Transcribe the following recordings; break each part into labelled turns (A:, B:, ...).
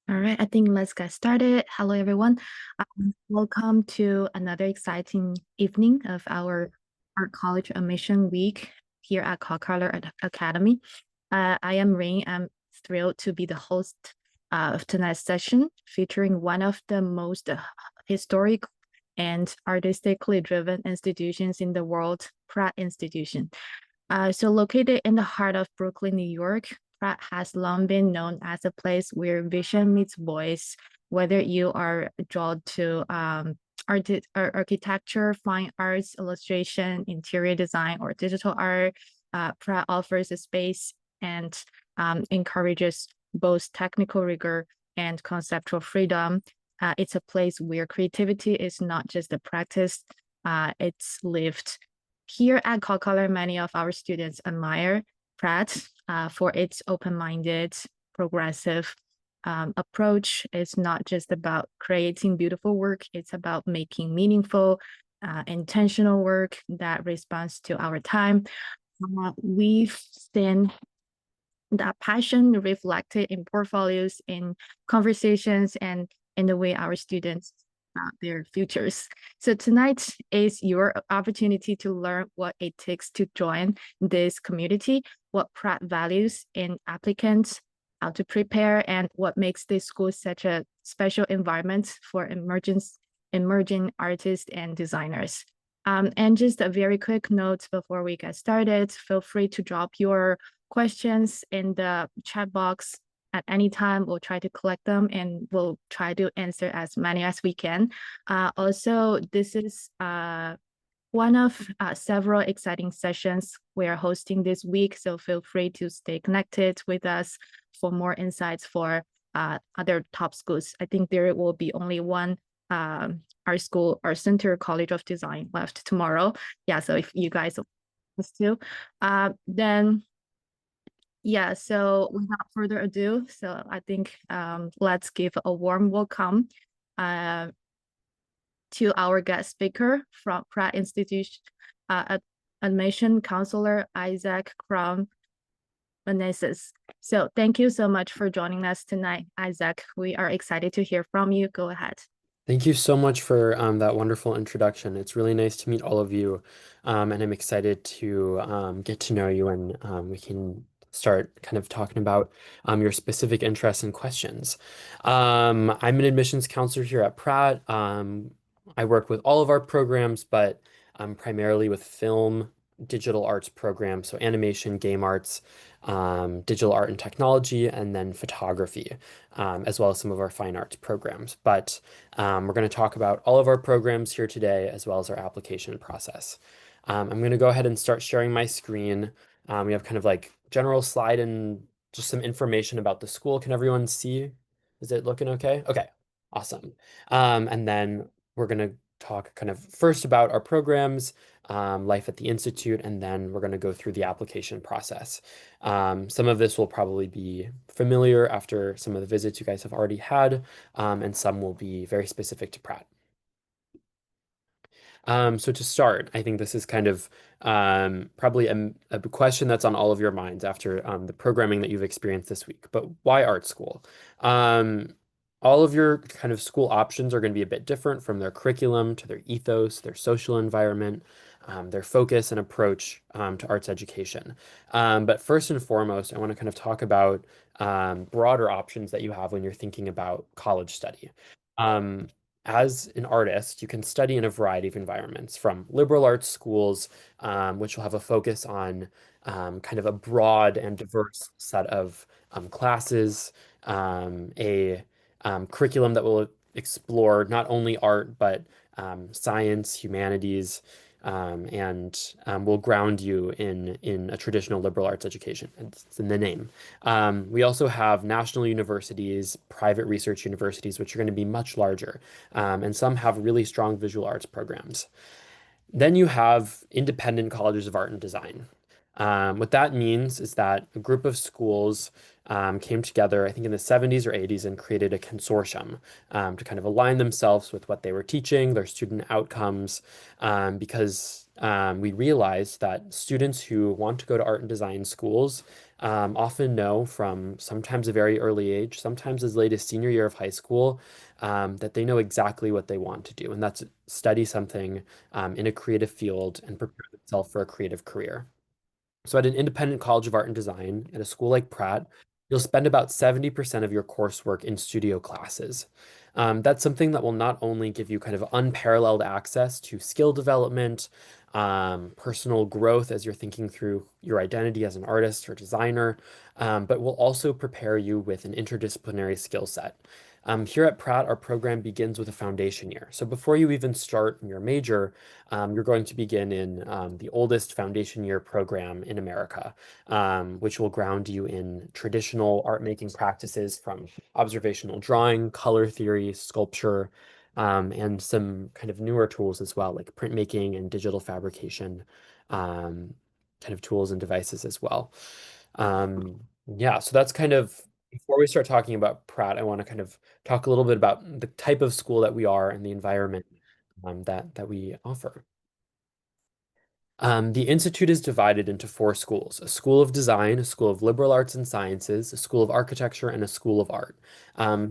A: All right, I think let's get started. Hello, everyone. Welcome to another exciting evening of our Art College Admission Week here at Color Academy. I am Ring. I'm thrilled to be the host of tonight's session, featuring one of the most historic and artistically driven institutions in the world, Pratt Institution. So located in the heart of Brooklyn, New York, Pratt has long been known as a place where vision meets voice. Whether you are drawn to architecture, fine arts, illustration, interior design, or digital art, Pratt offers a space and encourages both technical rigor and conceptual freedom. It's a place where creativity is not just a practice, it's lived. Here at Color, many of our students admire Pratt for its open-minded, progressive approach. It's not just about creating beautiful work, it's about making meaningful, intentional work that responds to our time. We've seen that passion reflected in portfolios, in conversations, and in the way our students their futures. So tonight is your opportunity to learn what it takes to join this community, what Pratt values in applicants, how to prepare, and what makes this school such a special environment for emerging artists and designers. And just a very quick note before we get started, feel free to drop your questions in the chat box at any time. We'll try to collect them and we'll try to answer as many as we can. Also, this is one of several exciting sessions we are hosting this week, so feel free to stay connected with us for more insights for other top schools. I think there will be only one our school, our Center College of Design left tomorrow. Yeah, so if you guys want to, then yeah, so without further ado, so I think let's give a warm welcome to our guest speaker from Pratt Institute, admission counselor Isaac Crum Meneses. So thank you so much for joining us tonight, Isaac. We are excited to hear from you. Go ahead.
B: Thank you so much for that wonderful introduction. It's really nice to meet all of you, and I'm excited to get to know you and we can start kind of talking about your specific interests and questions. I'm an admissions counselor here at Pratt. I work with all of our programs, but primarily with film, digital arts programs, so animation, game arts, digital art and technology, and then photography, as well as some of our fine arts programs. But we're going to talk about all of our programs here today, as well as our application process. I'm going to go ahead and start sharing my screen. We have kind of like general slide and just some information about the school. Can everyone see? Is it looking okay? Okay, awesome. And then we're going to talk kind of first about our programs, life at the Institute, and then we're going to go through the application process. Some of this will probably be familiar after some of the visits you guys have already had, and some will be very specific to Pratt. So to start, I think this is kind of probably a question that's on all of your minds after the programming that you've experienced this week. But why art school? Um, all of your kind of school options are going to be a bit different from their curriculum to their ethos, their social environment, their focus and approach to arts education. But first and foremost, I want to kind of talk about broader options that you have when you're thinking about college study. Um, as an artist, you can study in a variety of environments, from liberal arts schools, which will have a focus on kind of a broad and diverse set of classes, a curriculum that will explore not only art, but science, humanities, and will ground you in a traditional liberal arts education. It's in the name. We also have national universities, private research universities, which are going to be much larger, and some have really strong visual arts programs. Then you have independent colleges of art and design. What that means is that a group of schools came together, I think in the 70s or 80s, and created a consortium to kind of align themselves with what they were teaching, their student outcomes, because we realized that students who want to go to art and design schools often know from sometimes a very early age, sometimes as late as senior year of high school, that they know exactly what they want to do, and that's study something in a creative field and prepare themselves for a creative career. So at an independent college of art and design at a school like Pratt, you'll spend about 70% of your coursework in studio classes. That's something that will not only give you kind of unparalleled access to skill development, personal growth as you're thinking through your identity as an artist or designer, but will also prepare you with an interdisciplinary skill set. Here at Pratt, our program begins with a foundation year. So before you even start your major, you're going to begin in the oldest foundation year program in America, which will ground you in traditional art making practices from observational drawing, color theory, sculpture, and some kind of newer tools as well, like printmaking and digital fabrication, kind of tools and devices as well. Yeah, so that's kind of before we start talking about Pratt, I want to kind of talk a little bit about the type of school that we are and the environment that we offer. The institute is divided into four schools: a school of design, a school of liberal arts and sciences, a school of architecture, and a school of art.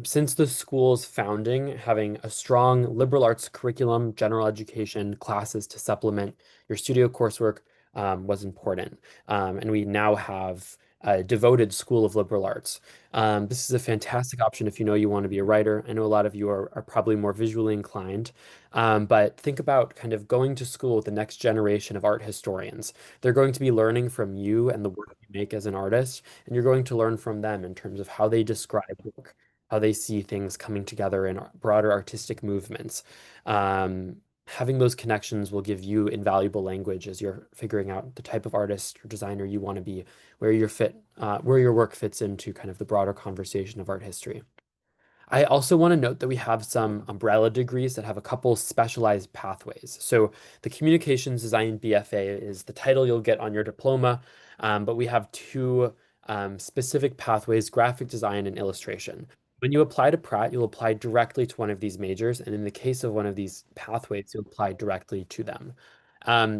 B: Since the school's founding, having a strong liberal arts curriculum, general education, classes to supplement your studio coursework was important. And we now have a devoted school of liberal arts. This is a fantastic option if you know you want to be a writer. I know a lot of you are probably more visually inclined. But think about kind of going to school with the next generation of art historians. They're going to be learning from you and the work you make as an artist, and you're going to learn from them in terms of how they describe work, how they see things coming together in broader artistic movements. Having those connections will give you invaluable language as you're figuring out the type of artist or designer you want to be, where your work fits into kind of the broader conversation of art history. I also want to note that we have some umbrella degrees that have a couple specialized pathways. So the Communications Design BFA is the title you'll get on your diploma, but we have two specific pathways: graphic design and illustration. When you apply to Pratt, you'll apply directly to one of these majors, and in the case of one of these pathways, you'll apply directly to them.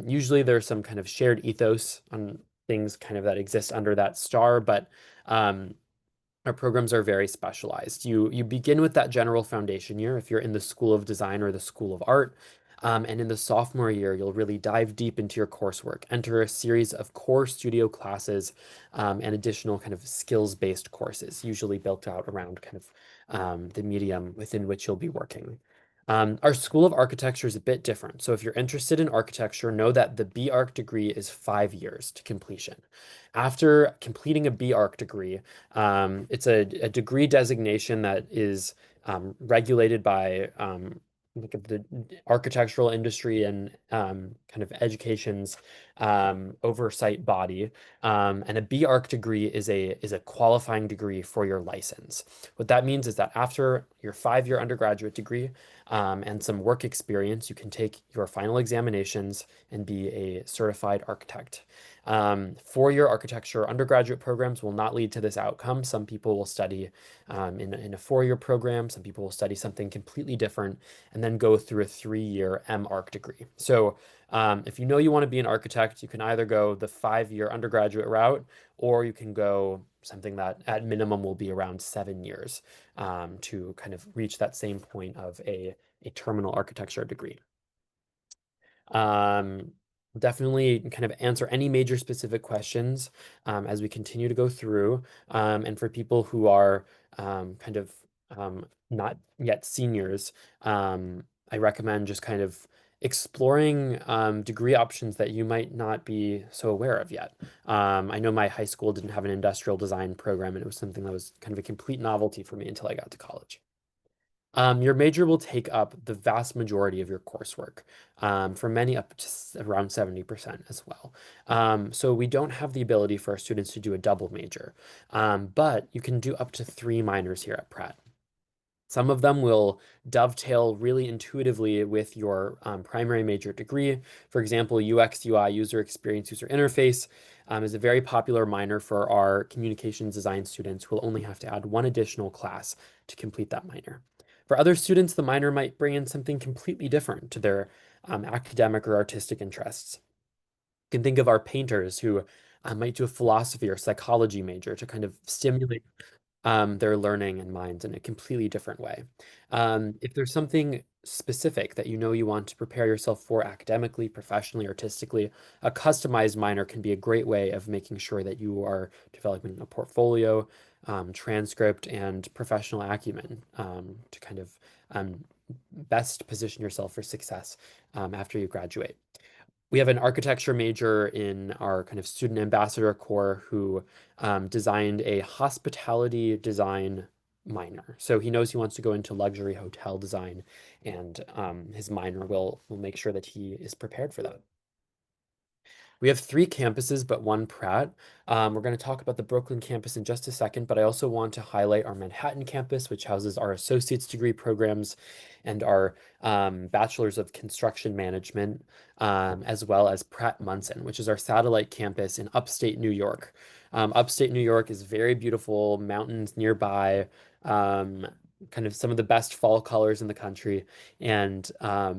B: Usually there's some kind of shared ethos on things kind of that exist under that star, but um, our programs are very specialized. You begin with that general foundation year if you're in the School of Design or the School of Art. And in the sophomore year, you'll really dive deep into your coursework, enter a series of core studio classes, and additional kind of skills-based courses, usually built out around kind of the medium within which you'll be working. Our School of Architecture is a bit different. So if you're interested in architecture, know that the B.Arch degree is 5 years to completion. After completing a B.Arch degree, it's a degree designation that is regulated by like the architectural industry and kind of education's oversight body. And a B.Arch degree is a qualifying degree for your license. What that means is that after your 5 year undergraduate degree and some work experience, you can take your final examinations and be a certified architect. 4 year architecture undergraduate programs will not lead to this outcome. Some people will study in a 4 year program. Some people will study something completely different and then go through a 3 year M.Arch degree. So if you know you want to be an architect, you can either go the 5 year undergraduate route, or you can go something that at minimum will be around 7 years to kind of reach that same point of a terminal architecture degree. Um, Definitely kind of answer any major specific questions as we continue to go through. And for people who are kind of not yet seniors, I recommend just kind of exploring degree options that you might not be so aware of yet. I know my high school didn't have an industrial design program, and it was something that was kind of a complete novelty for me until I got to college. Your major will take up the vast majority of your coursework, for many up to around 70% as well. So we don't have the ability for our students to do a double major, but you can do up to 3 minors here at Pratt. Some of them will dovetail really intuitively with your primary major degree. For example, UX, UI, user experience, user interface, is a very popular minor for our communications design students who will only have to add one additional class to complete that minor. For other students, the minor might bring in something completely different to their academic or artistic interests. You can think of our painters who might do a philosophy or psychology major to kind of stimulate their learning and minds in a completely different way. If there's something specific that you know you want to prepare yourself for academically, professionally, artistically, a customized minor can be a great way of making sure that you are developing a portfolio, transcript, and professional acumen to kind of best position yourself for success after you graduate. We have an architecture major in our kind of student ambassador corps who designed a hospitality design minor. So he knows he wants to go into luxury hotel design, and his minor will make sure that he is prepared for that. We have three campuses, but one Pratt. We're going to talk about the Brooklyn campus in just a second, but I also want to highlight our Manhattan campus, which houses our associate's degree programs and our bachelor's of construction management, as well as Pratt Munson, which is our satellite campus in upstate New York. Upstate New York is very beautiful, mountains nearby, um, kind of some of the best fall colors in the country. And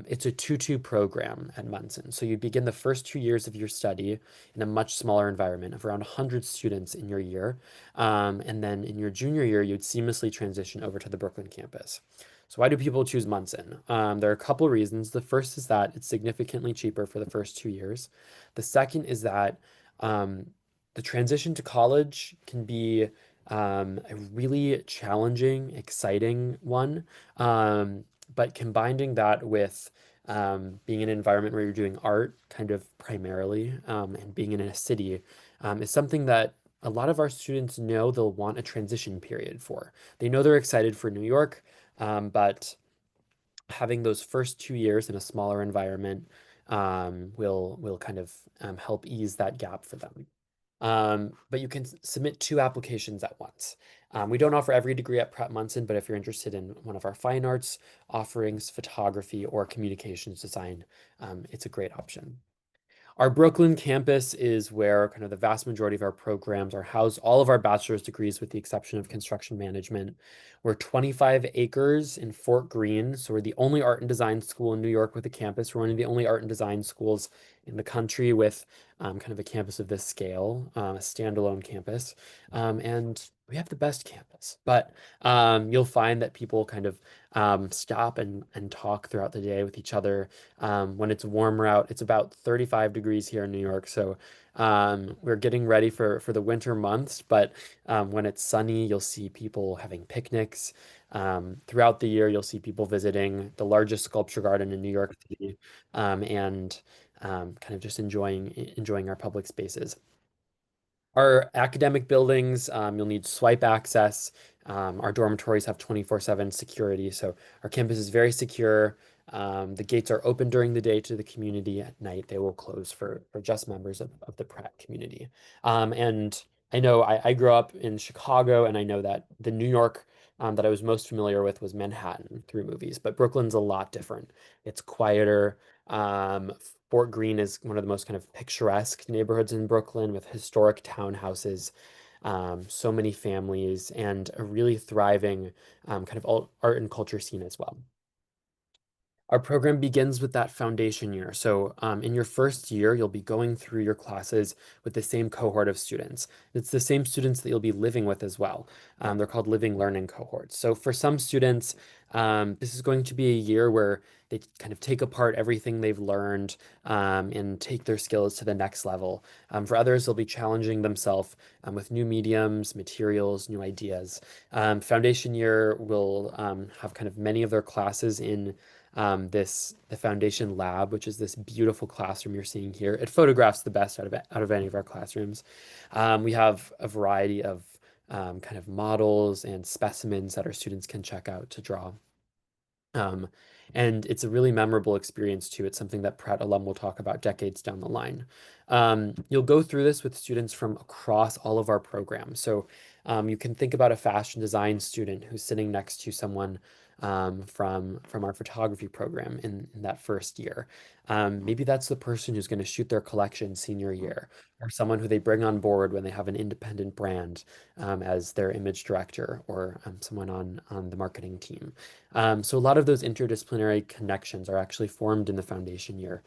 B: it's a 2-2 program at Munson. So you begin the first 2 years of your study in a much smaller environment of around 100 students in your year. And then in your junior year, you'd seamlessly transition over to the Brooklyn campus. So why do people choose Munson? There are a couple reasons. The first is that it's significantly cheaper for the first 2 years. The second is that um, the transition to college can be a really challenging, exciting one. But combining that with being in an environment where you're doing art kind of primarily and being in a city is something that a lot of our students know they'll want a transition period for. They know they're excited for New York, but having those first 2 years in a smaller environment will kind of help ease that gap for them. But you can submit 2 applications at once. We don't offer every degree at Pratt Munson, but if you're interested in one of our fine arts offerings, photography, or communications design, it's a great option. Our Brooklyn campus is where kind of the vast majority of our programs are housed, all of our bachelor's degrees, with the exception of construction management. We're 25 acres in Fort Greene, so we're the only art and design school in New York with a campus. We're one of the only art and design schools in the country with kind of a campus of this scale, a standalone campus. And we have the best campus, but you'll find that people kind of stop and talk throughout the day with each other. When it's warmer out, it's about 35 degrees here in New York. So we're getting ready for the winter months. But when it's sunny, you'll see people having picnics. Throughout the year, you'll see people visiting the largest sculpture garden in New York City and kind of just enjoying our public spaces. Our academic buildings, you'll need swipe access. Our dormitories have 24/7 security, so our campus is very secure. The gates are open during the day to the community. At night, they will close for just members of the Pratt community. And I know I grew up in Chicago, and I know that the New York that I was most familiar with was Manhattan through movies, but Brooklyn's a lot different. It's quieter. Um, Fort Greene is one of the most kind of picturesque neighborhoods in Brooklyn with historic townhouses, so many families, and a really thriving kind of art and culture scene as well. Our program begins with that foundation year. So, in your first year, you'll be going through your classes with the same cohort of students. It's the same students that you'll be living with as well. They're called living learning cohorts. So, for some students, this is going to be a year where they kind of take apart everything they've learned and take their skills to the next level. For others, they'll be challenging themselves with new mediums, materials, new ideas. Foundation year will have kind of many of their classes in the foundation lab, which is this beautiful classroom you're seeing here. It photographs the best out of any of our classrooms. We have a variety of kind of models and specimens that our students can check out to draw. Um, and it's a really memorable experience too. It's something that Pratt alum will talk about decades down the line. You'll go through this with students from across all of our programs. So You can think about a fashion design student who's sitting next to someone from our photography program in that first year. Maybe that's the person who's going to shoot their collection senior year, or someone who they bring on board when they have an independent brand as their image director, or someone on the marketing team. So a lot of those interdisciplinary connections are actually formed in the foundation year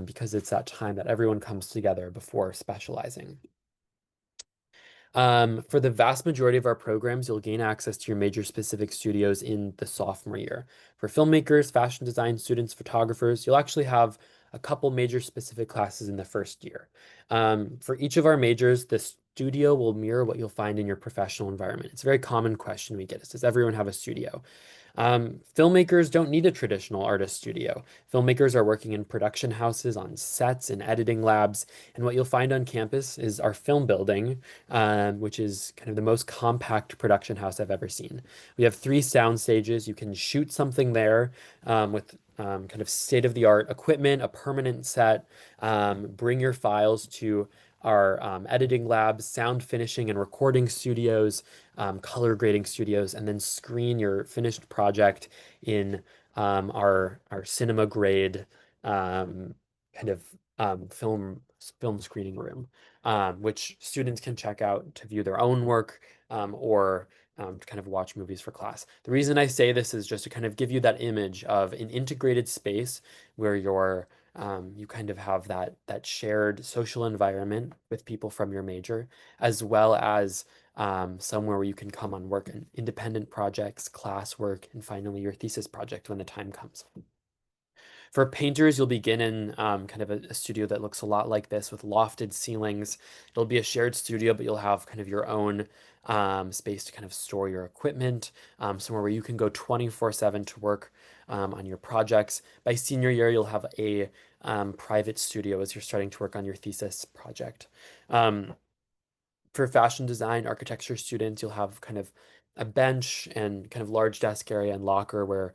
B: because it's that time that everyone comes together before specializing. For the vast majority of our programs, you'll gain access to your major specific studios in the sophomore year. For filmmakers, fashion design students, photographers, you'll actually have a couple major specific classes in the first year. For each of our majors, the studio will mirror what you'll find in your professional environment. It's a very common question we get is, does everyone have a studio? Filmmakers don't need a traditional artist studio. Filmmakers are working in production houses, on sets, and editing labs. And what you'll find on campus is our film building, which is kind of the most compact production house I've ever seen. We have 3 sound stages. You can shoot something there with kind of state-of-the-art equipment, a permanent set, bring your files to our editing labs, sound finishing and recording studios, color grading studios, and then screen your finished project in our cinema grade kind of film screening room, which students can check out to view their own work or to kind of watch movies for class. The reason I say this is just to kind of give you that image of an integrated space where you kind of have that shared social environment with people from your major, as well as somewhere where you can come on work on independent projects, classwork, and finally your thesis project when the time comes. For painters, you'll begin in kind of a studio that looks a lot like this with lofted ceilings. It'll be a shared studio, but you'll have kind of your own space to kind of store your equipment, somewhere where you can go 24/7 to work on your projects. By senior year, you'll have a private studio as you're starting to work on your thesis project. Um, for fashion design, architecture students, you'll have kind of a bench and kind of large desk area and locker where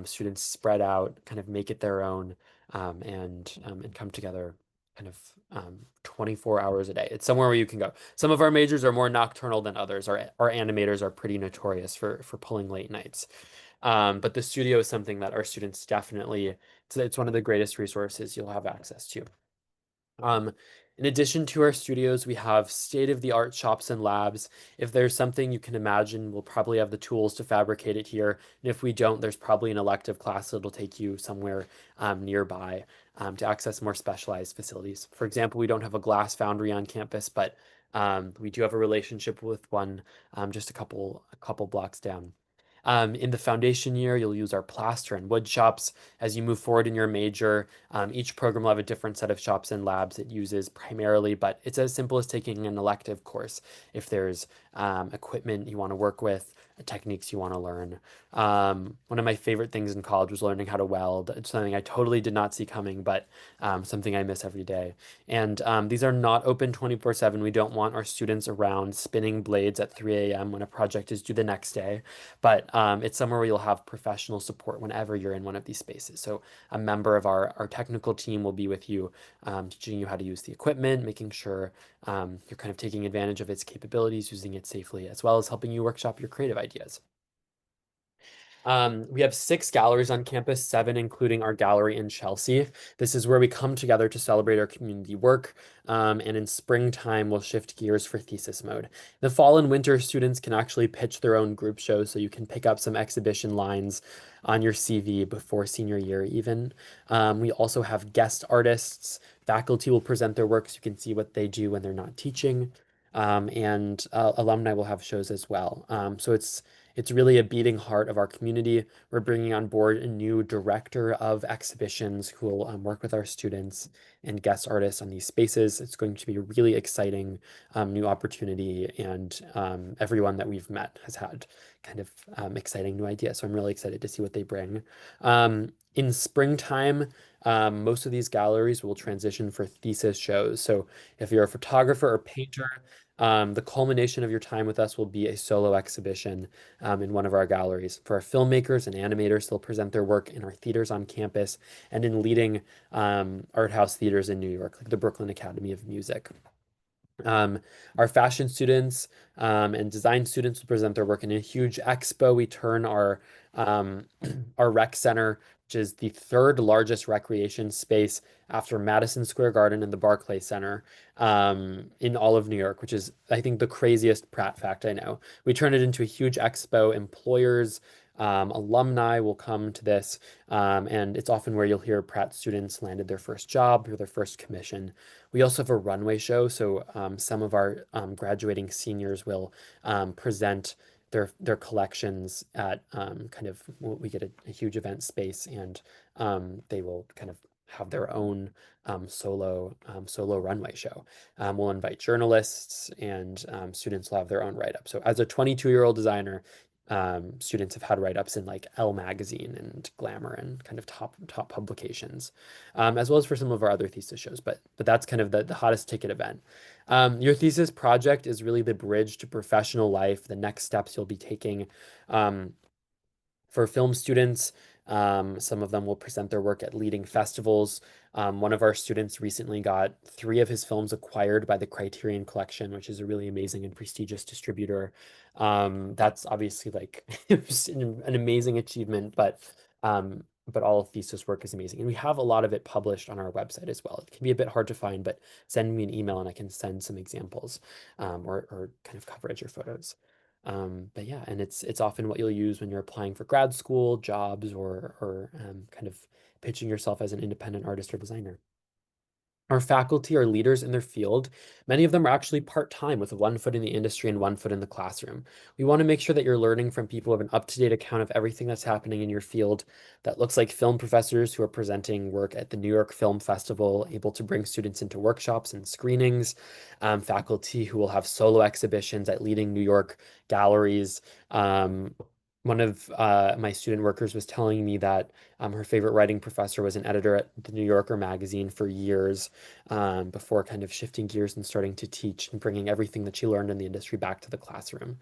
B: students spread out, kind of make it their own, and come together kind of 24 hours a day. It's somewhere where you can go. Some of our majors are more nocturnal than others. Our animators are pretty notorious for pulling late nights. But the studio is something that our students definitely, it's one of the greatest resources you'll have access to. Um, in addition to our studios, we have state-of-the-art shops and labs. If there's something you can imagine, we'll probably have the tools to fabricate it here. And if we don't, there's probably an elective class that'll take you somewhere nearby to access more specialized facilities. For example, we don't have a glass foundry on campus, but we do have a relationship with one just a couple blocks down. In the foundation year, you'll use our plaster and wood shops. As you move forward in your major, each program will have a different set of shops and labs it uses primarily, but it's as simple as taking an elective course. If there's equipment you want to work with, techniques you want to learn. One of my favorite things in college was learning how to weld. It's something I totally did not see coming, but something I miss every day. And these are not open 24/7. We don't want our students around spinning blades at 3 a.m. when a project is due the next day, but it's somewhere where you'll have professional support whenever you're in one of these spaces. So a member of our technical team will be with you, teaching you how to use the equipment, making sure you're kind of taking advantage of its capabilities, using it safely, as well as helping you workshop your creative ideas. We have 6 galleries on campus, 7 including our gallery in Chelsea. This is where we come together to celebrate our community work. And in springtime, we'll shift gears for thesis mode. In the fall and winter, students can actually pitch their own group shows, so you can pick up some exhibition lines on your CV before senior year even. We also have guest artists. Faculty will present their works. You can see what they do when they're not teaching. And alumni will have shows as well. So it's really a beating heart of our community. We're bringing on board a new director of exhibitions who will work with our students and guest artists on these spaces. It's going to be a really exciting new opportunity, and everyone that we've met has had kind of exciting new ideas. So I'm really excited to see what they bring. In springtime, most of these galleries will transition for thesis shows. So if you're a photographer or painter, the culmination of your time with us will be a solo exhibition in one of our galleries. For our filmmakers and animators, they'll present their work in our theaters on campus and in leading art house theaters in New York, like the Brooklyn Academy of Music. Um, our fashion students and design students will present their work in a huge expo. We turn um, our rec center, which is the third largest recreation space after Madison Square Garden and the Barclay Center in all of New York, which is, I think, the craziest Pratt fact I know. We turn it into a huge expo. Employers, alumni will come to this, and it's often where you'll hear Pratt students landed their first job or their first commission. We also have a runway show, so some of our graduating seniors will present their collections at kind of we get a huge event space, and they will kind of have their own solo runway show. We'll invite journalists, and students will have their own write-up. So as a 22-year-old designer, students have had write-ups in like Elle magazine and Glamour and kind of top publications, as well as for some of our other thesis shows. But that's kind of the hottest ticket event. Your thesis project is really the bridge to professional life, the next steps you'll be taking. Um, for film students, some of them will present their work at leading festivals. One of our students recently got three of his films acquired by the Criterion Collection, which is a really amazing and prestigious distributor. That's obviously like an amazing achievement, but all thesis work is amazing. And we have a lot of it published on our website as well. It can be a bit hard to find, but send me an email and I can send some examples or kind of coverage or photos. But yeah, and it's often what you'll use when you're applying for grad school, jobs, or kind of pitching yourself as an independent artist or designer. Our faculty are leaders in their field. Many of them are actually part-time with one foot in the industry and one foot in the classroom. We want to make sure that you're learning from people who have an up-to-date account of everything that's happening in your field. That looks like film professors who are presenting work at the New York Film Festival, able to bring students into workshops and screenings, faculty who will have solo exhibitions at leading New York galleries. One of my student workers was telling me that her favorite writing professor was an editor at the New Yorker magazine for years, before kind of shifting gears and starting to teach and bringing everything that she learned in the industry back to the classroom.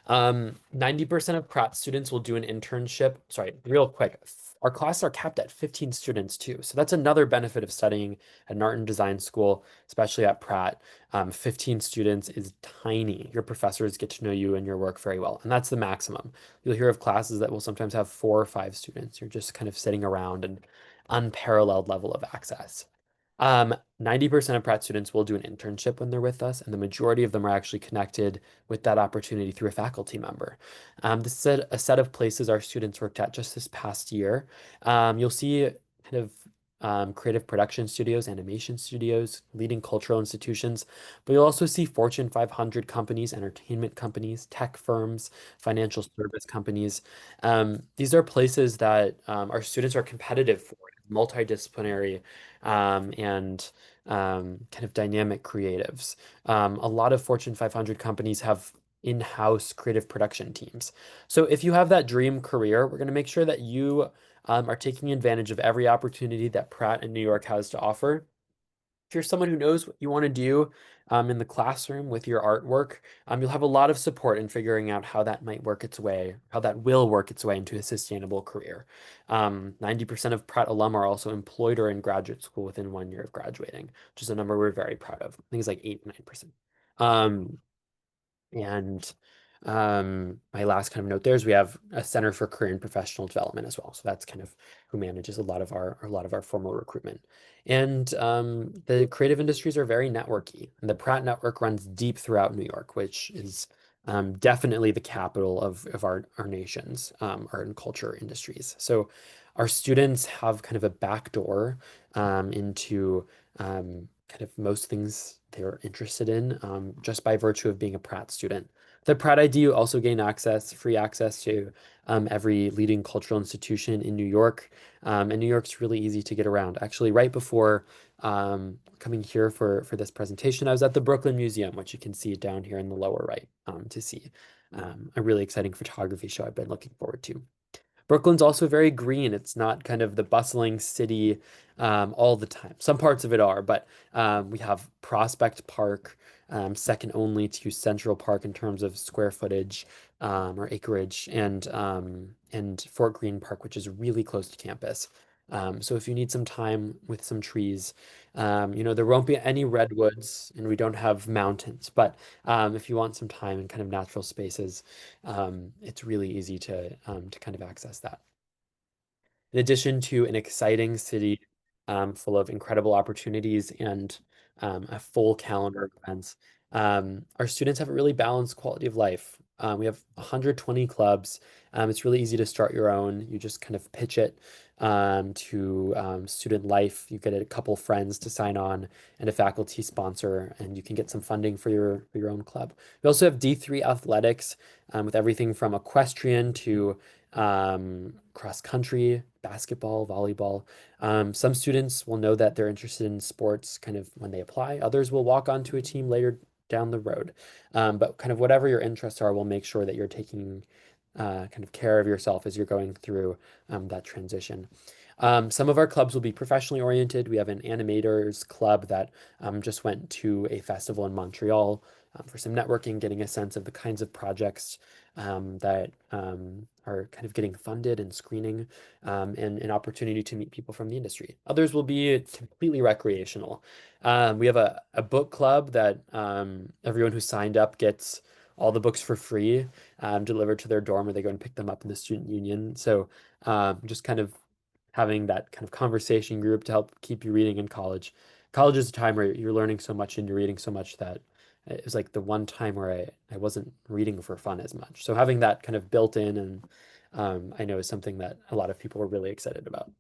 B: 90% of Pratt students will do an internship. Sorry, real quick. Our classes are capped at 15 students too. So that's another benefit of studying at an art and design school, especially at Pratt. 15 students is tiny. Your professors get to know you and your work very well. And that's the maximum. You'll hear of classes that will sometimes have 4 or 5 students. You're just kind of sitting around and unparalleled level of access. 90% of Pratt students will do an internship when they're with us, and the majority of them are actually connected with that opportunity through a faculty member. This is a set of places our students worked at just this past year. You'll see kind of creative production studios, animation studios, leading cultural institutions, but you'll also see Fortune 500 companies, entertainment companies, tech firms, financial service companies. These are places that our students are competitive for, multidisciplinary and kind of dynamic creatives. A lot of Fortune 500 companies have in-house creative production teams. So if you have that dream career, we're going to make sure that you are taking advantage of every opportunity that Pratt in New York has to offer. If you're someone who knows what you want to do in the classroom with your artwork, you'll have a lot of support in figuring out how that might work its way, how that will work its way into a sustainable career. 90% of Pratt alum are also employed or in graduate school within 1 year of graduating, which is a number we're very proud of. I think it's like 8, 9%. Um, and my last kind of note there is we have a Center for Career and Professional Development as well. So that's kind of who manages a lot of our formal recruitment. And the creative industries are very networky. And the Pratt network runs deep throughout New York, which is definitely the capital of our nation's art and culture industries. So our students have kind of a back door into kind of most things they're interested in, just by virtue of being a Pratt student. The Pratt ID, you also gain free access to every leading cultural institution in New York. And New York's really easy to get around. Actually, right before coming here for this presentation, I was at the Brooklyn Museum, which you can see down here in the lower right, to see a really exciting photography show I've been looking forward to. Brooklyn's also very green. It's not kind of the bustling city all the time. Some parts of it are, but we have Prospect Park, second only to Central Park in terms of square footage or acreage, and Fort Greene Park, which is really close to campus. So if you need some time with some trees, there won't be any redwoods and we don't have mountains, but if you want some time in kind of natural spaces, it's really easy to kind of access that. In addition to an exciting city full of incredible opportunities and a full calendar of events, our students have a really balanced quality of life. We have 120 clubs. It's really easy to start your own. You just kind of pitch it to Student Life. You get a couple friends to sign on and a faculty sponsor, and you can get some funding for your own club. We also have D3 athletics with everything from equestrian to cross country, basketball, volleyball. Some students will know that they're interested in sports kind of when they apply. Others will walk onto a team later down the road. But kind of whatever your interests are, we'll make sure that you're taking kind of care of yourself as you're going through that transition. Some of our clubs will be professionally oriented. We have an animators club that just went to a festival in Montreal for some networking, getting a sense of the kinds of projects that are kind of getting funded and screening, and an opportunity to meet people from the industry. Others will be completely recreational. We have a book club that everyone who signed up gets all the books for free delivered to their dorm, or they go and pick them up in the student union. So just kind of having that kind of conversation group to help keep you reading in college. College is a time where you're learning so much and you're reading so much that it was like the one time where I wasn't reading for fun as much. So having that kind of built in and I know is something that a lot of people are really excited about.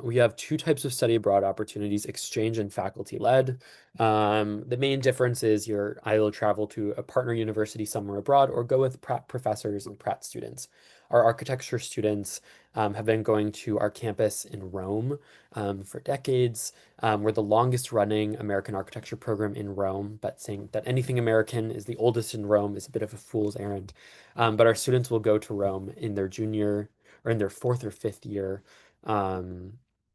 B: We have two types of study abroad opportunities, exchange and faculty led. The main difference is you're either travel to a partner university somewhere abroad or go with Pratt professors and Pratt students. Our architecture students have been going to our campus in Rome for decades. We're the longest running American architecture program in Rome, but saying that anything American is the oldest in Rome is a bit of a fool's errand. But our students will go to Rome in their junior or in their fourth or fifth year, um,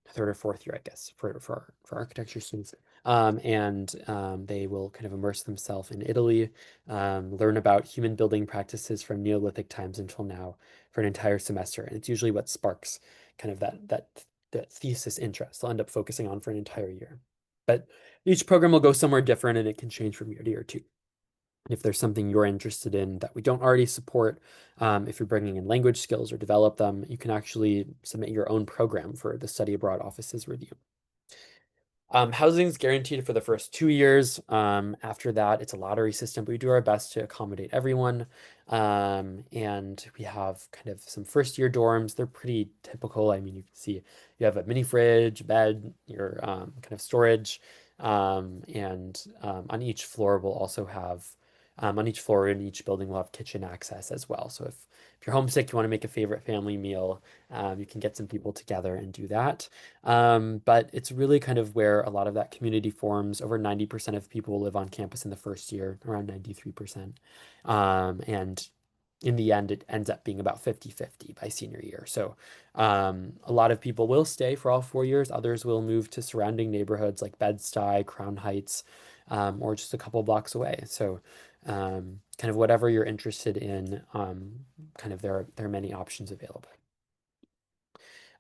B: third or fourth year, I guess, for architecture students. They will kind of immerse themselves in Italy, learn about human building practices from Neolithic times until now for an entire semester. And it's usually what sparks kind of that thesis interest they'll end up focusing on for an entire year. But each program will go somewhere different and it can change from year to year too. If there's something you're interested in that we don't already support, if you're bringing in language skills or develop them, you can actually submit your own program for the study abroad office's review. Housing is guaranteed for the first 2 years. After that, it's a lottery system, but we do our best to accommodate everyone. And we have kind of some first year dorms. They're pretty typical. I mean, you can see you have a mini fridge, bed, your kind of storage. On each floor, we'll also have, on each floor in each building, we'll have kitchen access as well. So if you're homesick, you want to make a favorite family meal, you can get some people together and do that. But it's really kind of where a lot of that community forms. Over 90% of people live on campus in the first year, around 93%. And in the end, it ends up being about 50-50 by senior year. So a lot of people will stay for all 4 years. Others will move to surrounding neighborhoods like Bed-Stuy, Crown Heights, or just a couple blocks away. So kind of whatever you're interested in, kind of there are many options available.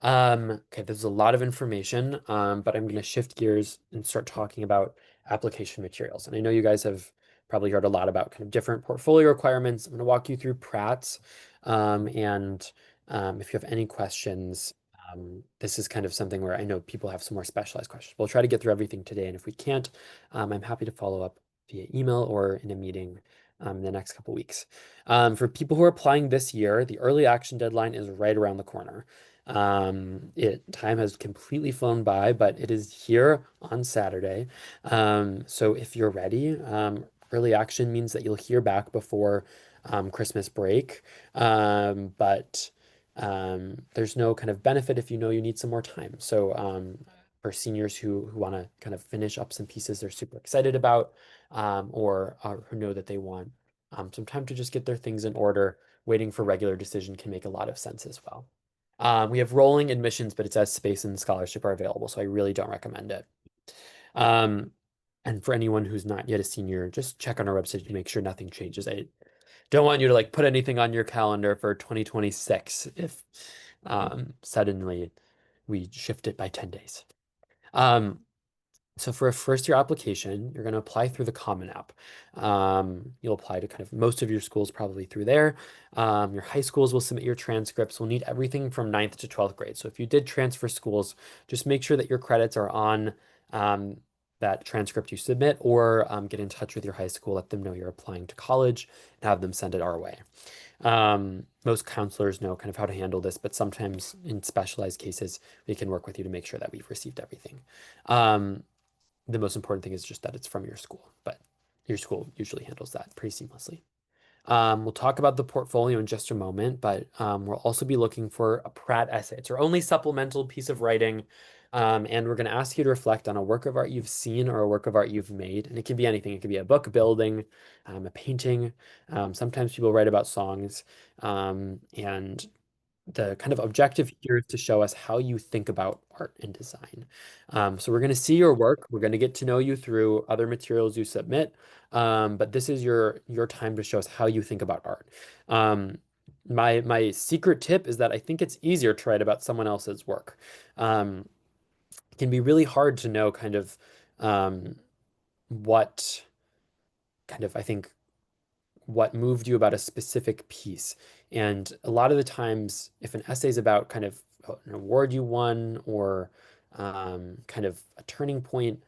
B: Okay, there's a lot of information, but I'm going to shift gears and start talking about application materials. And I know you guys have probably heard a lot about kind of different portfolio requirements. I'm going to walk you through Pratt's, and if you have any questions, this is kind of something where I know people have some more specialized questions. We'll try to get through everything today, and if we can't, I'm happy to follow up via email or in a meeting in the next couple weeks. For people who are applying this year, the early action deadline is right around the corner. Time has completely flown by, but it is here on Saturday. So if you're ready, early action means that you'll hear back before Christmas break. But there's no kind of benefit if you know you need some more time. So for seniors who want to kind of finish up some pieces they're super excited about, or who know that they want some time to just get their things in order, waiting for regular decision can make a lot of sense as well. We have rolling admissions, but it says space and scholarship are available, so I really don't recommend it. Um, and for anyone who's not yet a senior, just check on our website to make sure nothing changes. I don't want you to like put anything on your calendar for 2026 if Suddenly we shifted by 10 days. Um, so for a first year application, you're going to apply through the Common App. You'll apply to kind of most of your schools probably through there. Your high schools will submit your transcripts. We'll need everything from ninth to 12th grade. So if you did transfer schools, just make sure that your credits are on um, that transcript you submit, or get in touch with your high school, let them know you're applying to college, and have them send it our way. Most counselors know kind of how to handle this, but sometimes in specialized cases, we can work with you to make sure that we've received everything. Um, the most important thing is just that it's from your school, but your school usually handles that pretty seamlessly. We'll talk about the portfolio in just a moment, but we'll also be looking for a Pratt essay. It's our only supplemental piece of writing, and we're going to ask you to reflect on a work of art you've seen or a work of art you've made. And it can be anything. It could be a book, building, a painting. Sometimes people write about songs, and the kind of objective here is to show us how you think about art and design. So we're going to see your work. We're going to get to know you through other materials you submit. But this is your time to show us how you think about art. My secret tip is that I think it's easier to write about someone else's work. It can be really hard to know kind of what kind of I think what moved you about a specific piece. And a lot of the times, if an essay is about kind of an award you won or kind of a turning point,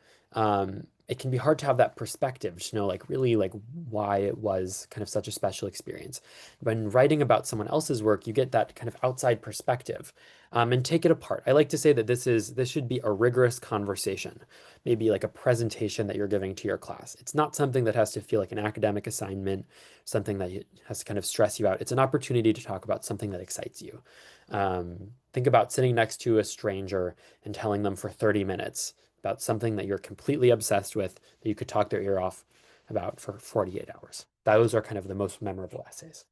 B: it can be hard to have that perspective to know like really like why it was kind of such a special experience. When writing about someone else's work, you get that kind of outside perspective, and take it apart. I like to say that this should be a rigorous conversation, maybe like a presentation that you're giving to your class. It's not something that has to feel like an academic assignment, something that has to kind of stress you out. It's an opportunity to talk about something that excites you. Think about sitting next to a stranger and telling them for 30 minutes about something that you're completely obsessed with that you could talk their ear off about for 48 hours. Those are kind of the most memorable essays.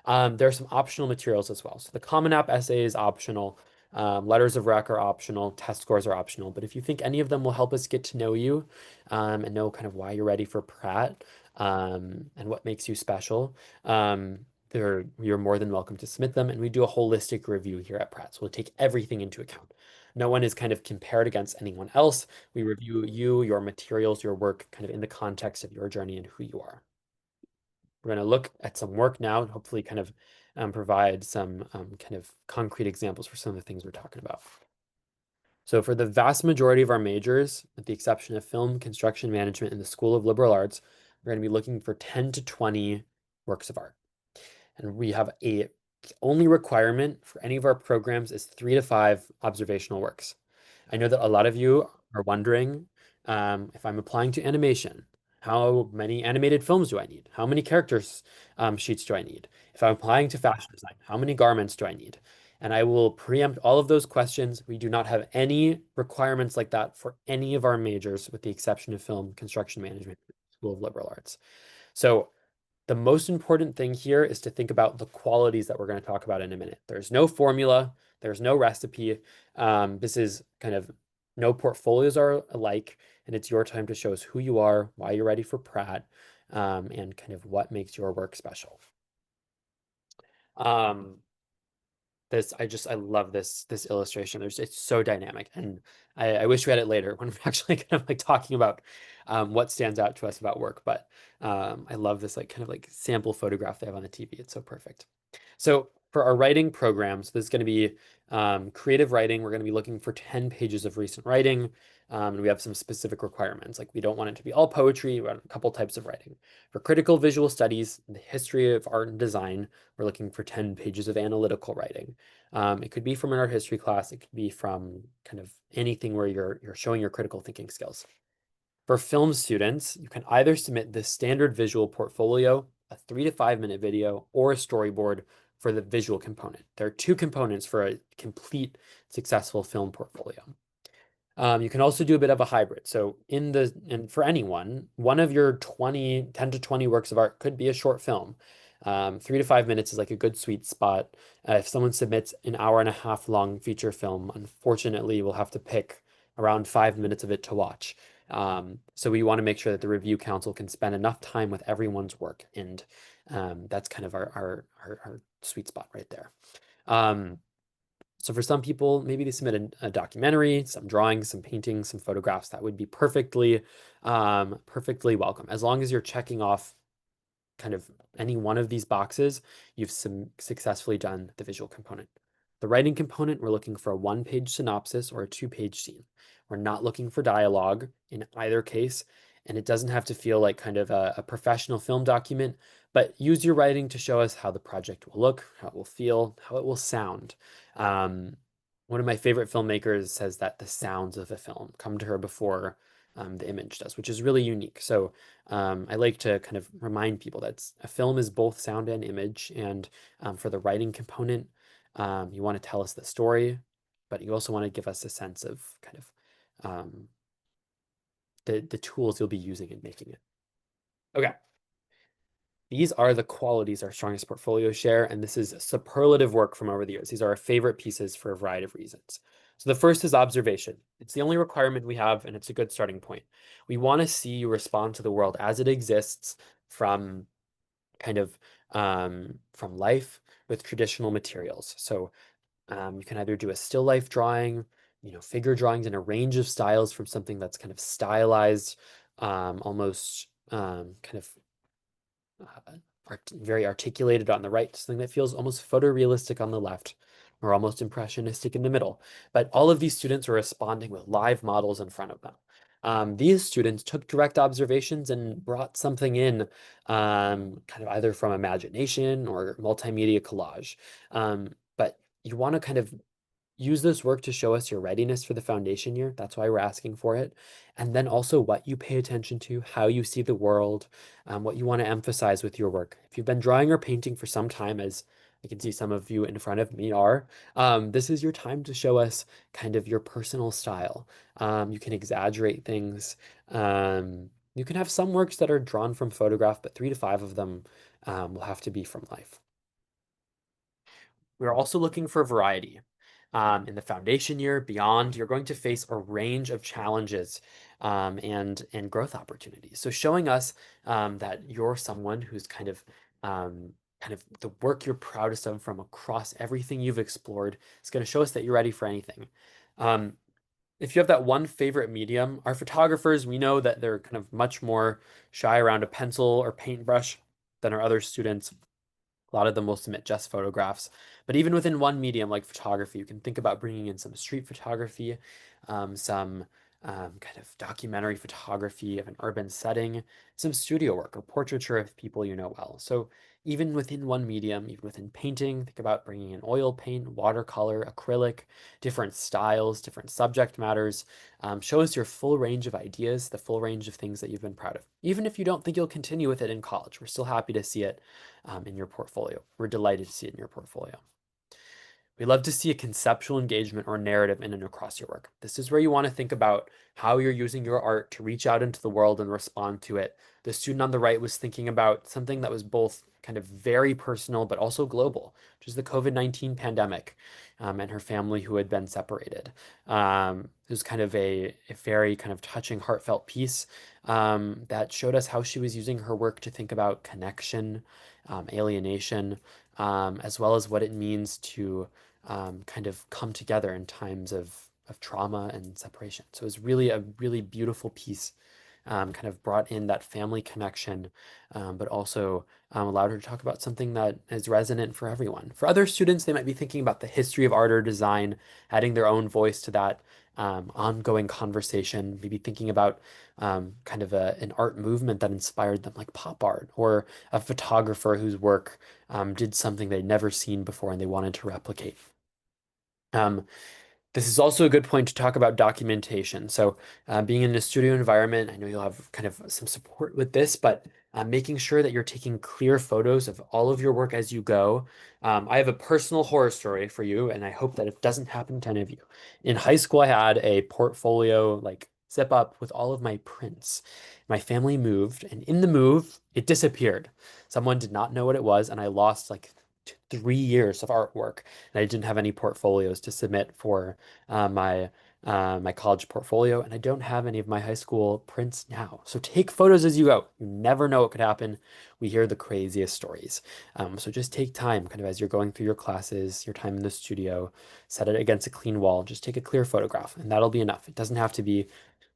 B: There are some optional materials as well. So the Common App essay is optional. Letters of rec are optional. Test scores are optional. But if you think any of them will help us get to know you, and know kind of why you're ready for Pratt, and what makes you special, you're more than welcome to submit them. And we do a holistic review here at Pratt. So we'll take everything into account. No one is kind of compared against anyone else. We review you, your materials, your work kind of in the context of your journey and who you are. We're going to look at some work now and hopefully kind of provide some kind of concrete examples for some of the things we're talking about. So for the vast majority of our majors, with the exception of film, construction management, and the School of Liberal Arts, we're going to be looking for 10 to 20 works of art. And we have a only requirement for any of our programs is 3 to 5 observational works. I know that a lot of you are wondering, if I'm applying to animation, how many animated films do I need? How many characters sheets do I need? If I'm applying to fashion design, how many garments do I need? And I will preempt all of those questions. We do not have any requirements like that for any of our majors, with the exception of film, construction management, School of Liberal Arts. So the most important thing here is to think about the qualities that we're going to talk about in a minute. There's no formula, there's no recipe. This is kind of no portfolios are alike, and it's your time to show us who you are, why you're ready for Pratt, and kind of what makes your work special. Um, I love this illustration. It's so dynamic, and I wish we had it later when we're actually kind of like talking about what stands out to us about work. But I love this like kind of like sample photograph they have on the TV. It's so perfect. So for our writing programs, this is going to be creative writing. We're going to be looking for 10 pages of recent writing. And we have some specific requirements. Like we don't want it to be all poetry. We want a couple types of writing. For critical visual studies, the history of art and design, we're looking for 10 pages of analytical writing. It could be from an art history class. It could be from kind of anything where you're showing your critical thinking skills. For film students, you can either submit the standard visual portfolio, a 3 to 5 minute video, or a storyboard for the visual component. There are two components for a complete successful film portfolio. You can also do a bit of a hybrid. So and for anyone, one of your 10 to 20 works of art could be a short film. 3 to 5 minutes is like a good sweet spot. If someone submits an hour and a half long feature film, unfortunately, we'll have to pick around 5 minutes of it to watch. So we want to make sure that the review council can spend enough time with everyone's work. And that's kind of our sweet spot right there. So for some people, maybe they submit a documentary, some drawings, some paintings, some photographs. That would be perfectly welcome. As long as you're checking off kind of any one of these boxes, you've successfully done the visual component. The writing component, we're looking for a one-page synopsis or a two-page scene. We're not looking for dialogue in either case, and it doesn't have to feel like kind of a professional film document, but use your writing to show us how the project will look, how it will feel, how it will sound. Um, One of my favorite filmmakers says that the sounds of a film come to her before the image does, which is really unique. So I like to kind of remind people that a film is both sound and image. And for the writing component, you want to tell us the story, but you also want to give us a sense of kind of the tools you'll be using in making it. Okay. These are the qualities our strongest portfolios share, and this is superlative work from over the years. These are our favorite pieces for a variety of reasons. So the first is observation. It's the only requirement we have, and it's a good starting point. We want to see you respond to the world as it exists from kind of from life with traditional materials. So you can either do a still life drawing, figure drawings in a range of styles from something that's kind of stylized, almost kind of very articulated on the right, something that feels almost photorealistic on the left, or almost impressionistic in the middle. But all of these students are responding with live models in front of them. These students took direct observations and brought something in, kind of either from imagination or multimedia collage. But you want to kind of use this work to show us your readiness for the foundation year. That's why we're asking for it. And then also what you pay attention to, how you see the world, what you want to emphasize with your work. If you've been drawing or painting for some time, as I can see some of you in front of me are, this is your time to show us kind of your personal style. You can exaggerate things. You can have some works that are drawn from photograph, but 3 to 5 of them will have to be from life. We're also looking for variety. In the foundation year, beyond, you're going to face a range of challenges and growth opportunities. So showing us that you're someone who's kind of the work you're proudest of from across everything you've explored is going to show us that you're ready for anything. Um, if you have that one favorite medium, our photographers, we know that they're kind of much more shy around a pencil or paintbrush than our other students. A lot of them will submit just photographs. But even within one medium like photography, you can think about bringing in some street photography, some kind of documentary photography of an urban setting, some studio work or portraiture of people you know well. So even within one medium, even within painting, think about bringing in oil paint, watercolor, acrylic, different styles, different subject matters. Show us your full range of ideas, the full range of things that you've been proud of. Even if you don't think you'll continue with it in college, we're still happy to see it in your portfolio. We're delighted to see it in your portfolio. We love to see a conceptual engagement or narrative in and across your work. This is where you want to think about how you're using your art to reach out into the world and respond to it. The student on the right was thinking about something that was both kind of very personal but also global, which is the COVID-19 pandemic, and her family who had been separated. It was kind of a very kind of touching, heartfelt piece that showed us how she was using her work to think about connection, alienation, as well as what it means to kind of come together in times of trauma and separation. So it was really a really beautiful piece, kind of brought in that family connection, but also allowed her to talk about something that is resonant for everyone. For other students, they might be thinking about the history of art or design, adding their own voice to that ongoing conversation, maybe thinking about kind of an art movement that inspired them, like pop art, or a photographer whose work did something they'd never seen before and they wanted to replicate. Um, this is also a good point to talk about documentation. So being in a studio environment, I know you'll have kind of some support with this, but making sure that you're taking clear photos of all of your work as you go. I have a personal horror story for you, and I hope that it doesn't happen to any of you. In high school, I had a portfolio like zip up with all of my prints. My family moved, and in the move, it disappeared. Someone did not know what it was, and I lost like 3 years of artwork, and I didn't have any portfolios to submit for my my college portfolio, and I don't have any of my high school prints now. So take photos as you go. You never know what could happen. We hear the craziest stories. So just take time, kind of as you're going through your classes, your time in the studio, set it against a clean wall, just take a clear photograph, and that'll be enough. It doesn't have to be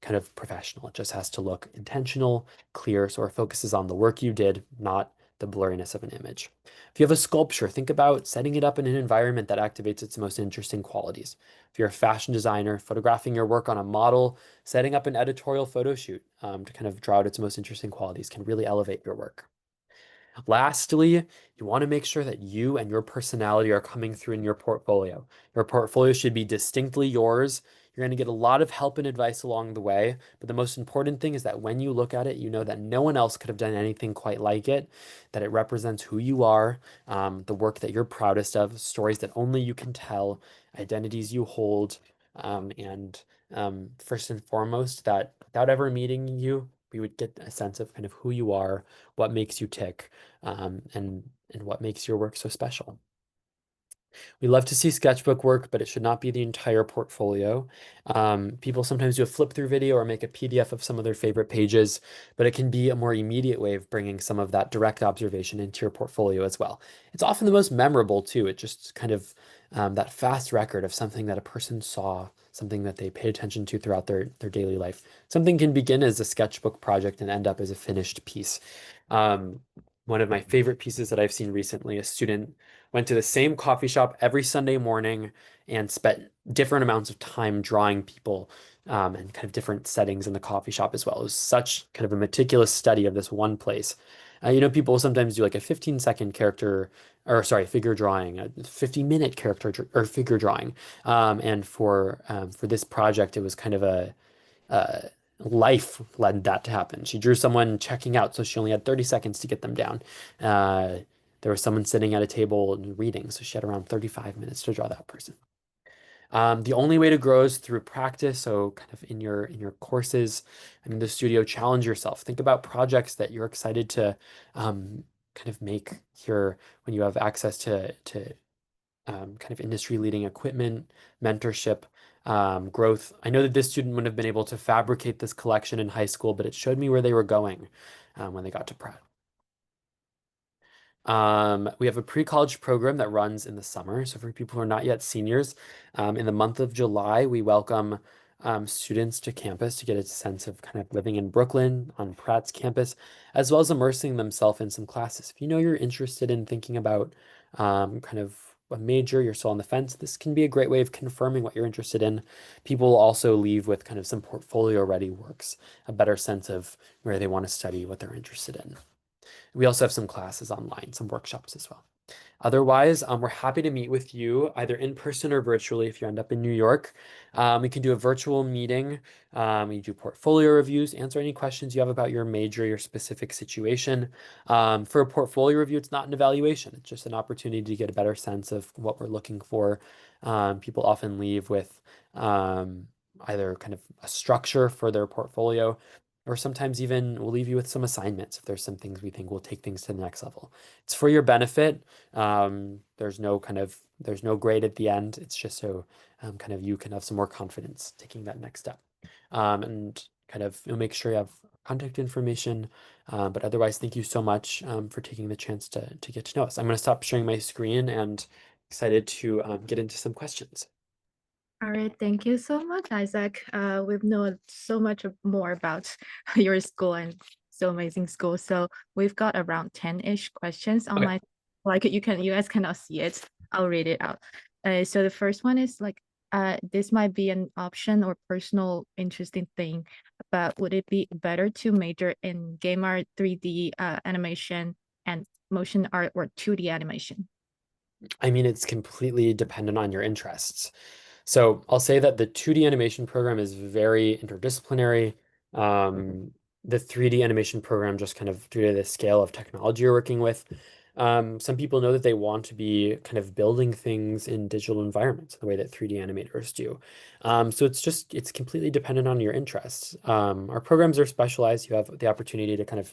B: kind of professional. It just has to look intentional, clear, so it focuses on the work you did, not the blurriness of an image. If you have a sculpture, think about setting it up in an environment that activates its most interesting qualities. If you're a fashion designer, photographing your work on a model, setting up an editorial photo shoot to kind of draw out its most interesting qualities can really elevate your work. Lastly, you want to make sure that you and your personality are coming through in your portfolio. Your portfolio should be distinctly yours. You're going to get a lot of help and advice along the way, but the most important thing is that when you look at it, you know that no one else could have done anything quite like it, that it represents who you are, the work that you're proudest of, stories that only you can tell, identities you hold, and first and foremost, that without ever meeting you, we would get a sense of kind of who you are, what makes you tick, and what makes your work so special. We love to see sketchbook work, but it should not be the entire portfolio. People sometimes do a flip through video or make a PDF of some of their favorite pages, but it can be a more immediate way of bringing some of that direct observation into your portfolio as well. It's often the most memorable too. It just kind of that fast record of something that a person saw, something that they paid attention to throughout their daily life. Something can begin as a sketchbook project and end up as a finished piece. Um, One of my favorite pieces that I've seen recently, a student went to the same coffee shop every Sunday morning and spent different amounts of time drawing people and kind of different settings in the coffee shop as well. It was such kind of a meticulous study of this one place. People sometimes do like a 15-second character, or sorry, figure drawing, a 50-minute character or figure drawing. And for this project, it was kind of a uh, life led that to happen. She drew someone checking out, so she only had 30 seconds to get them down. Uh, there was someone sitting at a table and reading, so she had around 35 minutes to draw that person. The only way to grow is through practice. So kind of in your courses and in the studio, challenge yourself. Think about projects that you're excited to kind of make here when you have access to kind of industry leading equipment, mentorship, growth. I know that this student wouldn't have been able to fabricate this collection in high school, but it showed me where they were going when they got to Pratt. We have a pre-college program that runs in the summer. So for people who are not yet seniors, in the month of July, we welcome students to campus to get a sense of kind of living in Brooklyn on Pratt's campus, as well as immersing themselves in some classes. If you know you're interested in thinking about kind of a major, you're still on the fence, this can be a great way of confirming what you're interested in. People will also leave with kind of some portfolio ready works, a better sense of where they want to study, what they're interested in. We also have some classes online, some workshops as well. Otherwise, we're happy to meet with you either in person or virtually if you end up in New York. We can do a virtual meeting. We do portfolio reviews, answer any questions you have about your major, your specific situation. For a portfolio review, it's not an evaluation. It's just an opportunity to get a better sense of what we're looking for. People often leave with either kind of a structure for their portfolio, or sometimes even we'll leave you with some assignments if there's some things we think will take things to the next level. It's for your benefit. There's no grade at the end. It's just so kind of you can have some more confidence taking that next step. And kind of you'll make sure you have contact information. But otherwise, thank you so much for taking the chance to get to know us. I'm going to stop sharing my screen and excited to get into some questions.
A: All right, thank you so much, Isaac. We've known so much more about your school and so amazing school. So we've got around 10-ish questions on
B: Okay.
A: my, like you guys cannot see it. I'll read it out. So the first one is like, this might be an option or personal interesting thing, but would it be better to major in game art, 3D animation, and motion art, or 2D animation?
B: I mean, it's completely dependent on your interests. So I'll say that the 2D animation program is very interdisciplinary. The 3D animation program, just kind of due to the scale of technology you're working with, some people know that they want to be kind of building things in digital environments the way that 3D animators do. So it's completely dependent on your interests. Our programs are specialized. You have the opportunity to kind of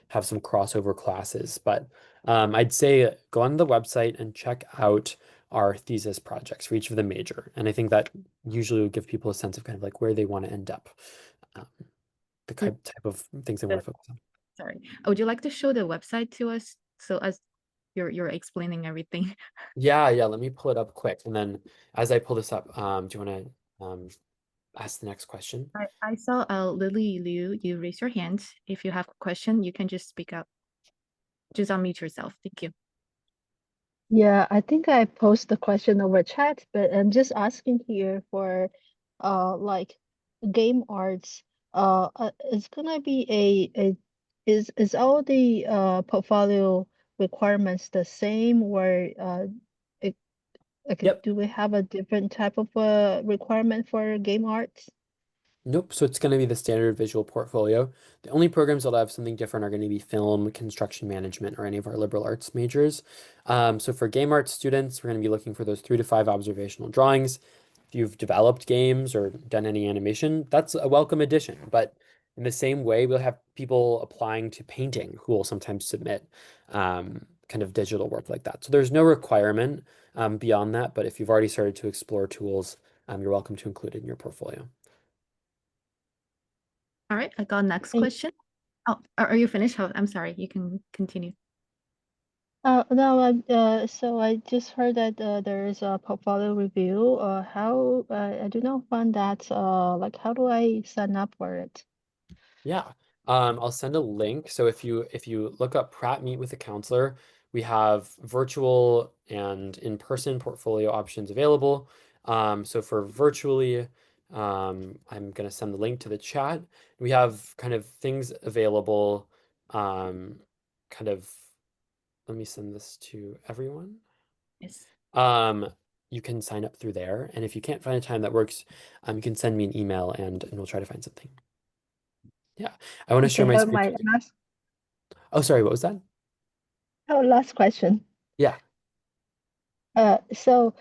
B: have some crossover classes, but I'd say go on the website and check out our thesis projects for each of the major. And I think that usually will give people a sense of kind of like where they want to end up, um, the
A: Would
B: type of things they want
A: the-
B: to focus on.
A: Sorry. Would you like to show the website to us? So as you're explaining everything.
B: Yeah, yeah, let me pull it up quick. And then as I pull this up, do you want to ask the next question?
A: I saw Lily Liu, you raise your hand. If you have a question, you can just speak up. Just unmute yourself. Thank you.
C: Yeah, I think I posed the question over chat, but I'm just asking here for like game arts. It's gonna be a is all the portfolio requirements the same, or it, like
B: Yep.
C: do we have a different type of requirement for game arts?
B: Nope. So it's going to be the standard visual portfolio. The only programs that'll have something different are going to be film, construction management, or any of our liberal arts majors. So for game arts students, we're going to be looking for those 3 to 5 observational drawings. If you've developed games or done any animation, that's a welcome addition. But in the same way, we'll have people applying to painting who will sometimes submit kind of digital work like that. So there's no requirement beyond that. But if you've already started to explore tools, you're welcome to include it in your portfolio.
A: All right, I got next
C: Thank
A: question. Oh, are you finished? Oh, I'm sorry. You can continue.
C: No, so I just heard that there is a portfolio review. How I do not find that. Like, how do I sign up for it?
B: Yeah. I'll send a link. So if you look up Pratt Meet with a Counselor, we have virtual and in-person portfolio options available. So for virtually, I'm gonna send the link to the chat. We have kind of things available. Um, kind of, let me send this to everyone.
A: Yes.
B: Um, you can sign up through there, and if you can't find a time that works, you can send me an email and we'll try to find something. Yeah, I want to share
C: Okay,
B: my screen.
C: my last
B: Oh, sorry, what was that?
C: last question.
B: Yeah,
C: So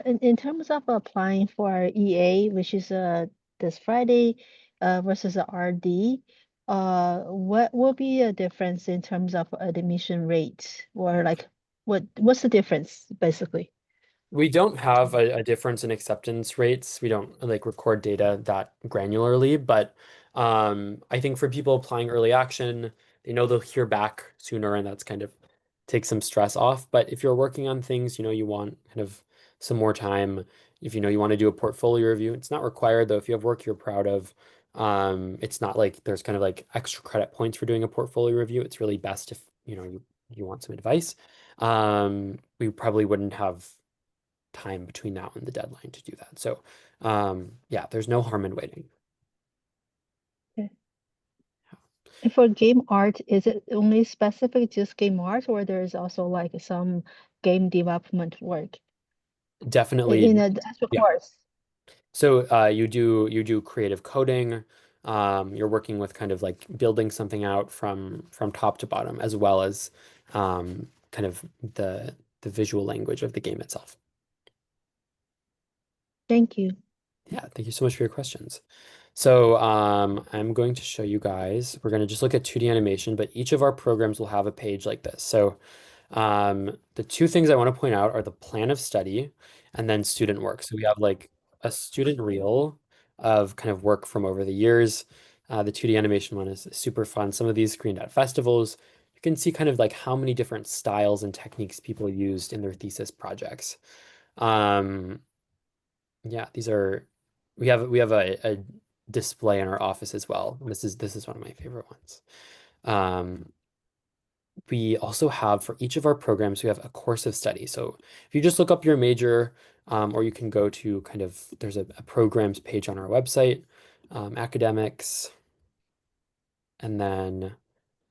C: in terms of applying for EA, which is this Friday, versus a RD, what will be a difference in terms of admission rate, or like what's the difference basically
B: we don't have
C: between?
B: a difference in acceptance rates. We don't like record data that granularly, but I think for people applying early action, they know they'll hear back sooner, and that's kind of takes some stress off. But if you're working on things, you want kind of some more time. If you want to do a portfolio review, it's not required though. If you have work you're proud of, it's not like there's kind of like extra credit points for doing a portfolio review. It's really best if you want some advice. We probably wouldn't have time between now and the deadline to do that. So, yeah, there's no harm in waiting.
C: And for game art, is it only specific just game art, or there's also like some game development work in
B: Definitely,
C: a actual
B: yeah.
C: course?
B: So, you do creative coding. You're working with kind of like building something out from top to bottom, as well as kind of the visual language of the game itself.
C: Thank you.
B: Yeah, thank you so much for your questions. So I'm going to show you guys, we're going to just look at 2D animation, but each of our programs will have a page like this. So the two things I want to point out are the plan of study and then student work. So we have like a student reel of kind of work from over the years. The 2D animation one is super fun. Some of these screened at festivals. You can see kind of like how many different styles and techniques people used in their thesis projects. Um, yeah, these are we have a display in our office as well. This is one of my favorite ones. Um, we also have for each of our programs, we have a course of study. So if you just look up your major, or you can go to kind of there's a programs page on our website, academics, and then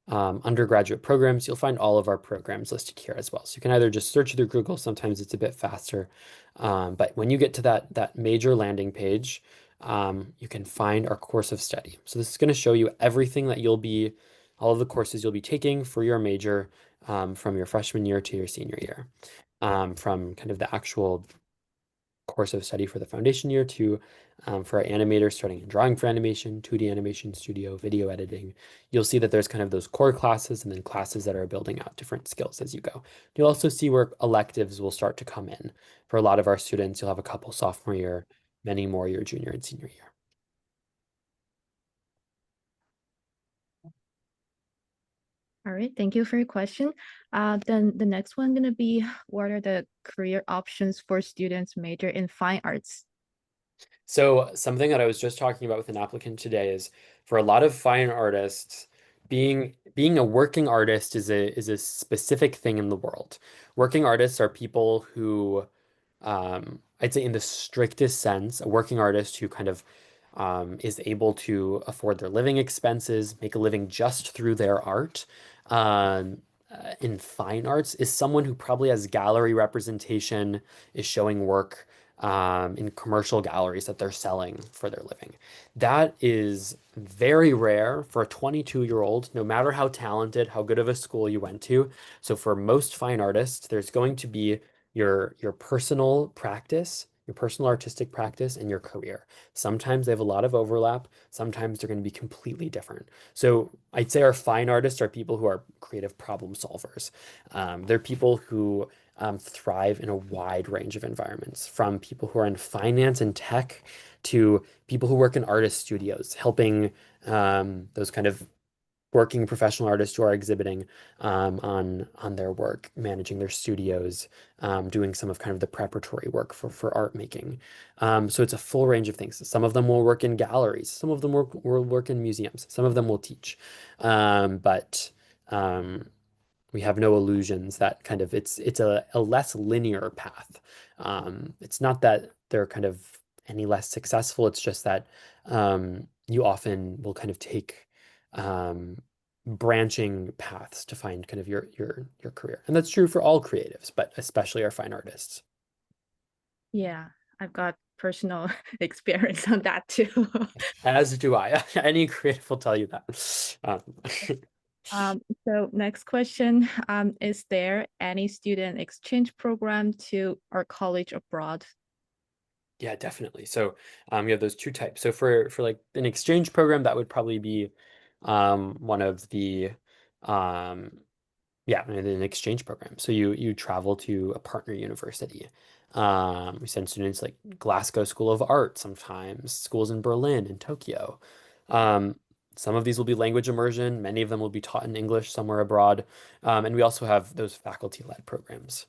B: undergraduate programs, you'll find all of our programs listed here as well. So you can either just search through Google, sometimes it's a bit faster. But when you get to that major landing page, you can find our course of study. So this is going to show you everything that all of the courses you'll be taking for your major from your freshman year to your senior year, from kind of the actual course of study for the foundation year to for our animators starting in drawing for animation, 2D animation studio, video editing. You'll see that there's kind of those core classes and then classes that are building out different skills as you go. You'll also see where electives will start to come in. For a lot of our students, you'll have a couple sophomore year, many more your junior and senior year.
A: All right, thank you for your question. Then the next one gonna be, what are the career options for students major in fine arts?
B: So something that I was just talking about with an applicant today is for a lot of fine artists, being a working artist is a specific thing in the world. Working artists are people who I'd say in the strictest sense, a working artist who kind of is able to afford their living expenses, make a living just through their art. In fine arts is someone who probably has gallery representation, is showing work in commercial galleries that they're selling for their living. That is very rare for a 22-year-old, no matter how talented, how good of a school you went to. So for most fine artists, there's going to be your personal practice, your personal artistic practice, and your career. Sometimes they have a lot of overlap. Sometimes they're going to be completely different. So I'd say our fine artists are people who are creative problem solvers. They're people who thrive in a wide range of environments, from people who are in finance and tech to people who work in artist studios, helping those kind of working professional artists who are exhibiting on their work, managing their studios, doing some of kind of the preparatory work for art making. So it's a full range of things. Some of them will work in galleries, some of them will work in museums, some of them will teach. But we have no illusions that kind of it's a less linear path. It's not that they're kind of any less successful. It's just that you often will kind of take branching paths to find kind of your career. And that's true for all creatives, but especially our fine artists.
A: Yeah, I've got personal experience on that too.
B: As do I. Any creative will tell you that.
A: So next question, is there any student exchange program to our college abroad?
B: Yeah, definitely. So you have those two types. So for like an exchange program, that would probably be one of the um yeah, an exchange program. So you travel to a partner university. We send students like Glasgow School of Art sometimes, schools in Berlin and Tokyo. Um, some of these will be language immersion. Many of them will be taught in English somewhere abroad. And we also have those faculty-led programs.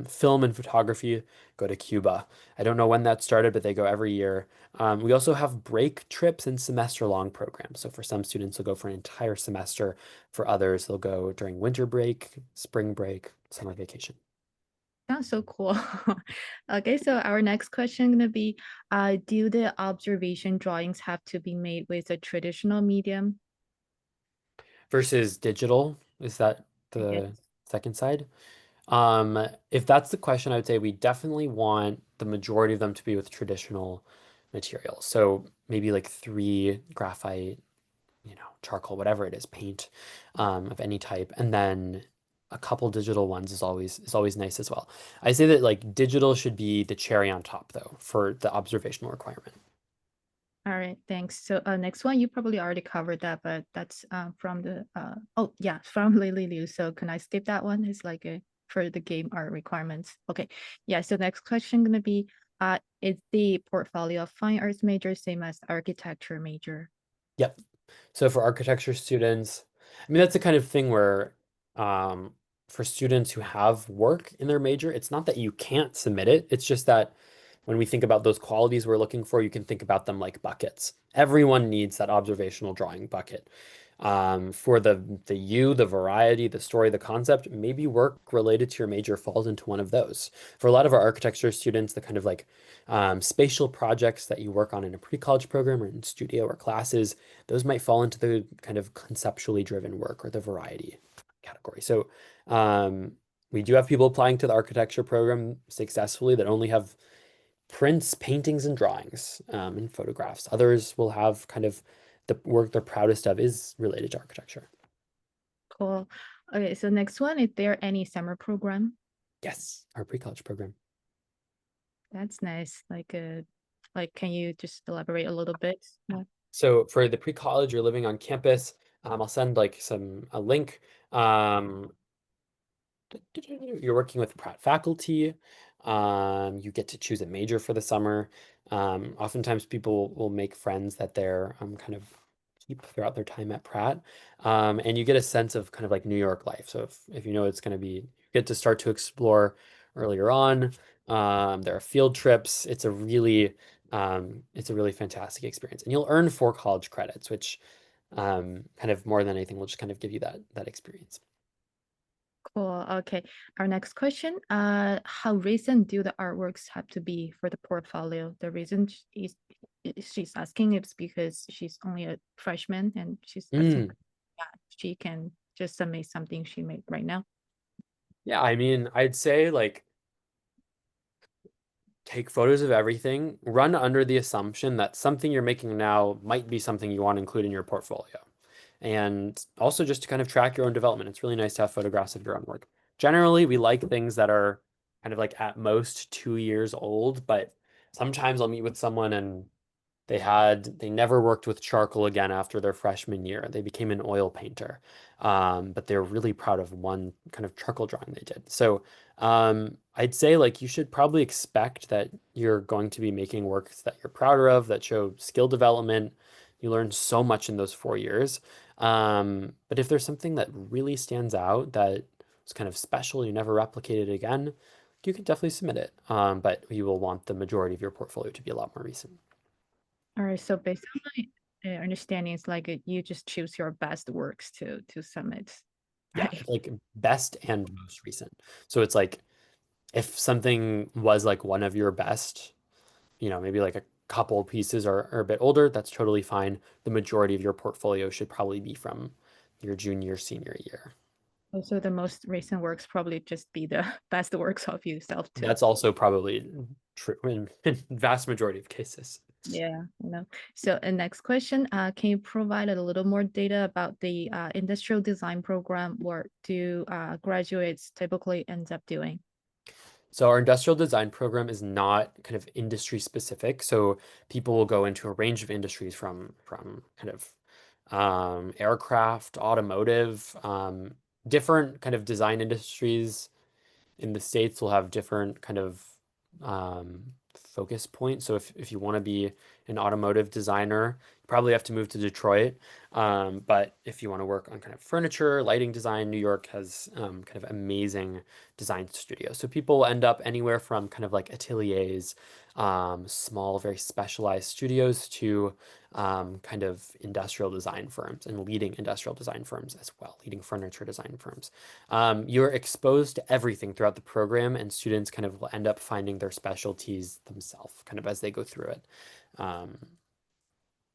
B: Film and photography go to Cuba. I don't know when that started, but they go every year. We also have break trips and semester-long programs. So for some students, they'll go for an entire semester. For others, they'll go during winter break, spring break, summer vacation.
A: Sounds so cool. Okay, so our next question gonna be, do the observation drawings have to be made with a traditional medium?
B: Versus digital, is that
A: Yes.
B: the second side? If that's the question, I would say we definitely want the majority of them to be with traditional materials. So maybe like 3 graphite, charcoal, whatever it is, paint, of any type, and then a couple digital ones is always nice as well. I say that like digital should be the cherry on top though for the observational requirement.
A: All right, thanks. So next one, you probably already covered that, but that's from the oh yeah, from Lily Liu. So can I skip that one? It's like a for the game art requirements. Okay. Yeah, so next question gonna be, is the portfolio of fine arts major same as architecture major?
B: Yep. So for architecture students, I mean, that's the kind of thing where for students who have work in their major, it's not that you can't submit it. It's just that when we think about those qualities we're looking for, you can think about them like buckets. Everyone needs that observational drawing bucket. For the variety, the story, the concept, maybe work related to your major falls into one of those. For a lot of our architecture students, the kind of like spatial projects that you work on in a pre-college program or in studio or classes, those might fall into the kind of conceptually driven work or the variety category. So we do have people applying to the architecture program successfully that only have prints, paintings, and drawings, and photographs. Others will have kind of the work they're proudest of is related to architecture.
A: Cool. Okay, so next one, is there any summer program?
B: Yes, our pre-college program.
A: That's nice. Like, can you just elaborate a little bit more?
B: So for the pre-college, you're living on campus. I'll send like a link. You're working with Pratt faculty. You get to choose a major for the summer. Oftentimes people will make friends that they're kind of keep throughout their time at Pratt. And you get a sense of kind of like New York life. So if you know it's going to be, you get to start to explore earlier on. There are field trips. It's a really fantastic experience. And you'll earn 4 college credits, which kind of more than anything will just kind of give you that experience.
A: Cool. Okay. Our next question. How recent do the artworks have to be for the portfolio? The reason she's asking is because she's only a freshman and she's asking,
B: Mm.
A: yeah, she can just submit something she made right now.
B: Yeah, I mean, I'd say like take photos of everything, run under the assumption that something you're making now might be something you want to include in your portfolio. And also just to kind of track your own development. It's really nice to have photographs of your own work. Generally, we like things that are kind of like at most 2 years old, but sometimes I'll meet with someone and they never worked with charcoal again after their freshman year. They became an oil painter. But they're really proud of one kind of charcoal drawing they did. So I'd say like you should probably expect that you're going to be making works that you're prouder of, that show skill development. You learn so much in those 4 years. But if there's something that really stands out that was kind of special, you never replicated again, you can definitely submit it. But you will want the majority of your portfolio to be a lot more recent.
A: All right. So based on my understanding, it's like you just choose your best works to submit,
B: Yeah,
A: right?
B: like best and most recent. So it's like if something was like one of your best, maybe like a couple pieces are a bit older, that's totally fine. The majority of your portfolio should probably be from your junior, senior year.
A: Also, the most recent works probably just be the best works of yourself too.
B: That's also probably true in vast majority of cases.
A: Yeah, you know. So, next question, can you provide a little more data about the industrial design program? What do graduates typically end up doing?
B: So our industrial design program is not kind of industry specific. So people will go into a range of industries from kind of aircraft, automotive, different kind of design industries in the States will have different kind of focus points. So if you want to be an automotive designer, you probably have to move to Detroit. But if you want to work on kind of furniture, lighting design, New York has kind of amazing design studios. So people end up anywhere from kind of like ateliers, small, very specialized studios to kind of industrial design firms and leading industrial design firms as well, leading furniture design firms. You're exposed to everything throughout the program, and students kind of will end up finding their specialties themselves, kind of as they go through it. Um,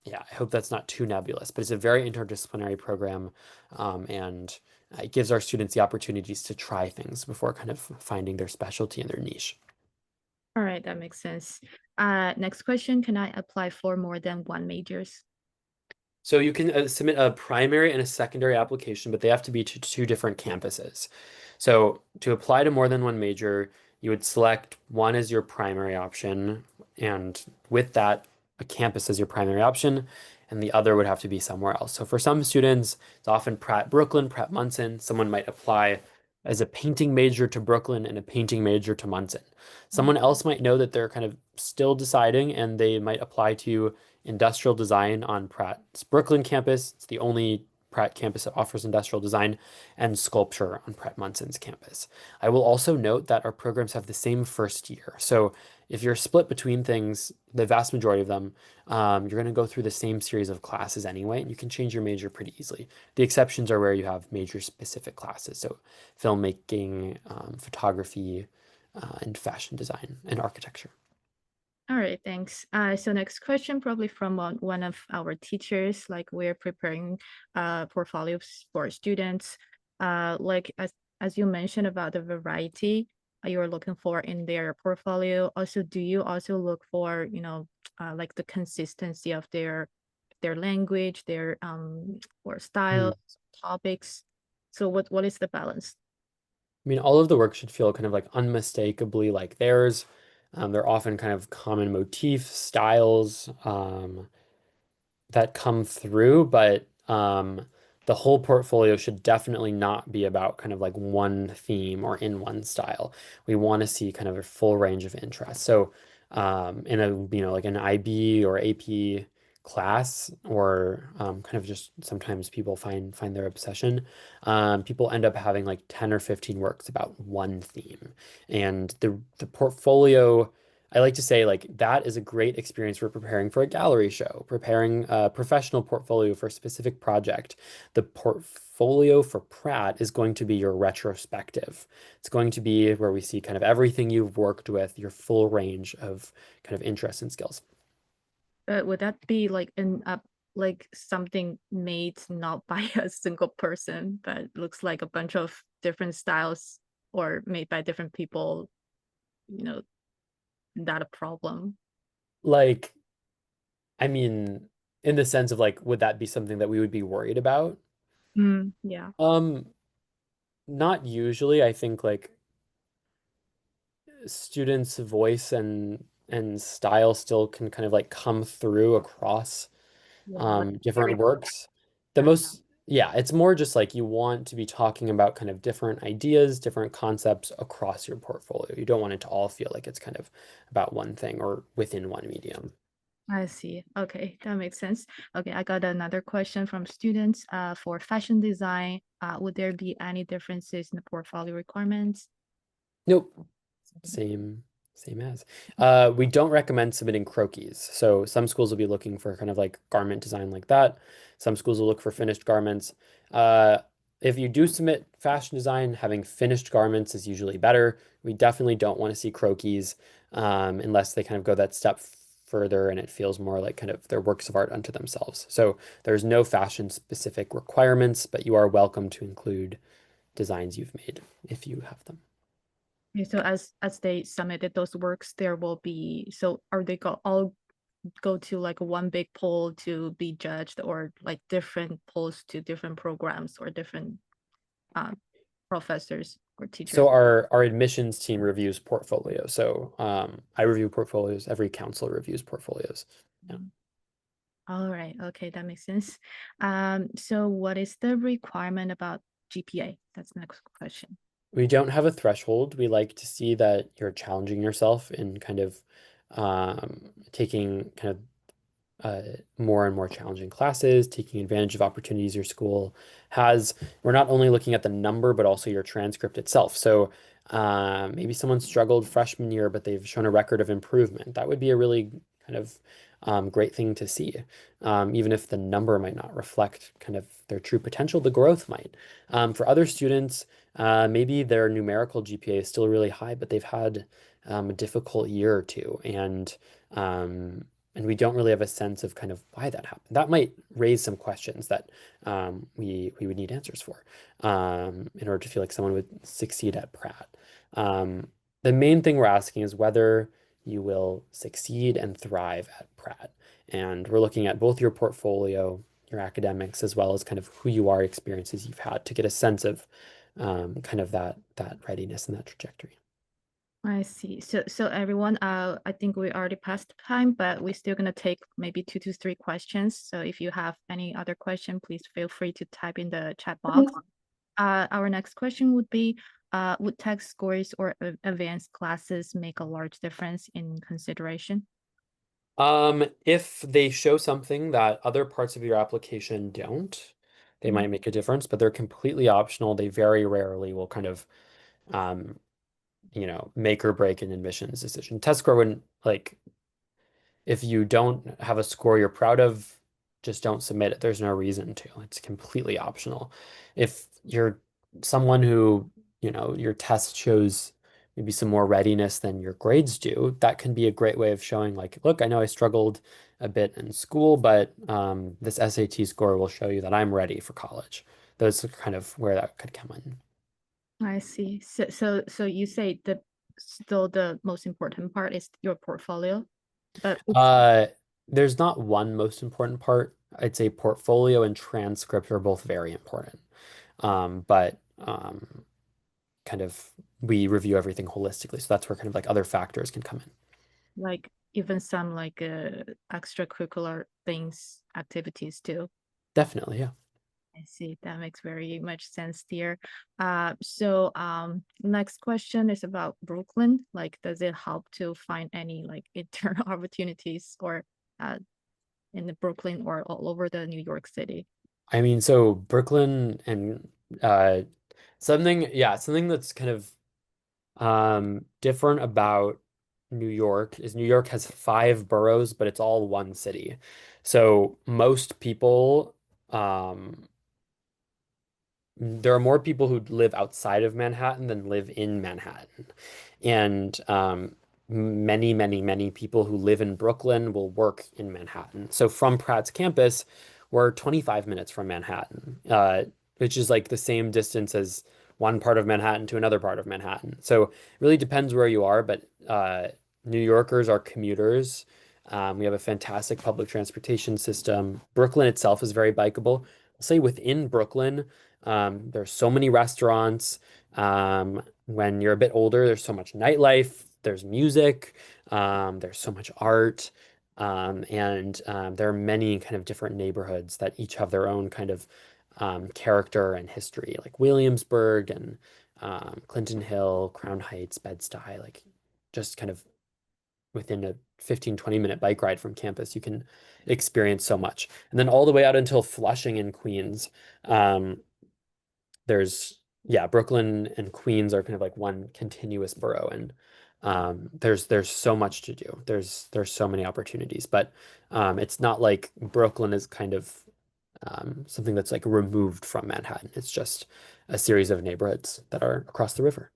B: yeah, I hope that's not too nebulous, but it's a very interdisciplinary program, and it gives our students the opportunities to try things before kind of finding their specialty and their niche.
A: All right, that makes sense. Next question, can I apply for more than one majors?
B: So you can submit a primary and a secondary application, but they have to be to 2 different campuses. So to apply to more than one major, you would select one as your primary option, and with that, a campus as your primary option, and the other would have to be somewhere else. So for some students, it's often Pratt Brooklyn, Pratt Munson. Someone might apply as a painting major to Brooklyn and a painting major to Munson. Someone else might know that they're kind of still deciding, and they might apply to industrial design on Pratt's Brooklyn campus. It's the only Pratt campus that offers industrial design, and sculpture on Pratt Munson's campus. I will also note that our programs have the same first year. So if you're split between things, the vast majority of them, you're going to go through the same series of classes anyway, and you can change your major pretty easily. The exceptions are where you have major specific classes, so filmmaking, photography, and fashion design and architecture.
A: All right, thanks. So next question, probably from one of our teachers, like we're preparing portfolios for students. Like as you mentioned about the variety you're looking for in their portfolio. Also, do you also look for, like the consistency of their language, their or styles, topics? So what is the balance?
B: I mean, all of the work should feel kind of like unmistakably like theirs. They're often kind of common motifs, styles, that come through, but the whole portfolio should definitely not be about kind of like one theme or in one style. We want to see kind of a full range of interests. So in a, like an IB or AP class, or kind of just sometimes people find their obsession. People end up having like 10 or 15 works about one theme. And the portfolio, I like to say, like, that is a great experience for preparing for a gallery show, preparing a professional portfolio for a specific project. The portfolio for Pratt is going to be your retrospective. It's going to be where we see kind of everything you've worked with, your full range of kind of interests and skills.
A: Would that be like like something made not by a single person, but looks like a bunch of different styles or made by different people, you know, that a problem?
B: Like, I mean, in the sense of like, would that be something that we would be worried about?
A: Yeah,
B: Um, Not usually. I think like students' voice and style still can kind of like come through across
A: yeah, like
B: different
A: very
B: works. The
A: yeah.
B: most, yeah, it's more just like you want to be talking about kind of different ideas, different concepts across your portfolio. You don't want it to all feel like it's kind of about one thing or within one medium.
A: I see. Okay, that makes sense. Okay, I got another question from students. For fashion design, would there be any differences in the portfolio requirements?
B: Nope. Same, same as. We don't recommend submitting croquis. So some schools will be looking for kind of like garment design like that. Some schools will look for finished garments. Uh, if you do submit fashion design, having finished garments is usually better. We definitely don't want to see croquis unless they kind of go that step further and it feels more like kind of their works of art unto themselves. So there's no fashion specific requirements, but you are welcome to include designs you've made if you have them.
A: Okay, so as they submitted those works, there will be, so are they all go to like one big poll to be judged, or like different polls to different programs or different uh, professors or
B: So
A: teachers?
B: our admissions team reviews portfolios. So I review portfolios. Every counselor reviews portfolios. Yeah.
A: All right, okay, that makes sense. So what is the requirement about GPA? That's the next question.
B: We don't have a threshold. We like to see that you're challenging yourself in kind of taking kind of more and more challenging classes, taking advantage of opportunities your school has. We're not only looking at the number, but also your transcript itself. So maybe someone struggled freshman year, but they've shown a record of improvement. That would be a really kind of great thing to see. Even if the number might not reflect kind of their true potential, the growth might. For other students, maybe their numerical GPA is still really high, but they've had a difficult year or two, um, and we don't really have a sense of kind of why that happened. That might raise some questions that we would need answers for in order to feel like someone would succeed at Pratt. The main thing we're asking is whether you will succeed and thrive at Pratt. And we're looking at both your portfolio, your academics, as well as kind of who you are, experiences you've had to get a sense of kind of that readiness and that trajectory.
A: I see. So everyone, I think we already passed time, but we're still gonna take maybe 2 to 3 questions. So if you have any other question, please feel free to type in the chat box. Our next question would be, would test scores or advanced classes make a large difference in consideration?
B: If they show something that other parts of your application don't, they
A: Mm.
B: might make a difference, but they're completely optional. They very rarely will kind of, um, make or break an admissions decision. Test score wouldn't like if you don't have a score you're proud of, just don't submit it. There's no reason to. It's completely optional. If you're someone who, your test shows maybe some more readiness than your grades do, that can be a great way of showing, like, look, I know I struggled a bit in school, but this SAT score will show you that I'm ready for college. Those are kind of where that could come in.
A: I see. So you say the still the most important part is your portfolio, but it's
B: Uh, there's not one most important part. I'd say portfolio and transcript are both very important. But kind of we review everything holistically. So that's where kind of like other factors can come in.
A: Like even some like extracurricular things, activities too.
B: Definitely, yeah.
A: I see. That makes very much sense there. So next question is about Brooklyn. Like, does it help to find any like intern opportunities or in the Brooklyn or all over the New York City?
B: I mean, so Brooklyn and uh something that's kind of different about New York is New York has 5 boroughs, but it's all one city. So most people there are more people who live outside of Manhattan than live in Manhattan. And many people who live in Brooklyn will work in Manhattan. So from Pratt's campus, we're 25 minutes from Manhattan, which is like the same distance as one part of Manhattan to another part of Manhattan. So it really depends where you are, but New Yorkers are commuters. We have a fantastic public transportation system. Brooklyn itself is very bikeable. I'll say within Brooklyn, there's so many restaurants. When you're a bit older, there's so much nightlife, there's music, there's so much art, and there are many kind of different neighborhoods that each have their own kind of character and history, like Williamsburg and Clinton Hill, Crown Heights, Bed-Stuy, like just kind of within a 15-20 minute bike ride from campus, you can experience so much. And then all the way out until Flushing in Queens. There's yeah, Brooklyn and Queens are kind of like one continuous borough, and there's so much to do. There's so many opportunities, but it's not like Brooklyn is kind of something that's like removed from Manhattan. It's just a series of neighborhoods that are across the river.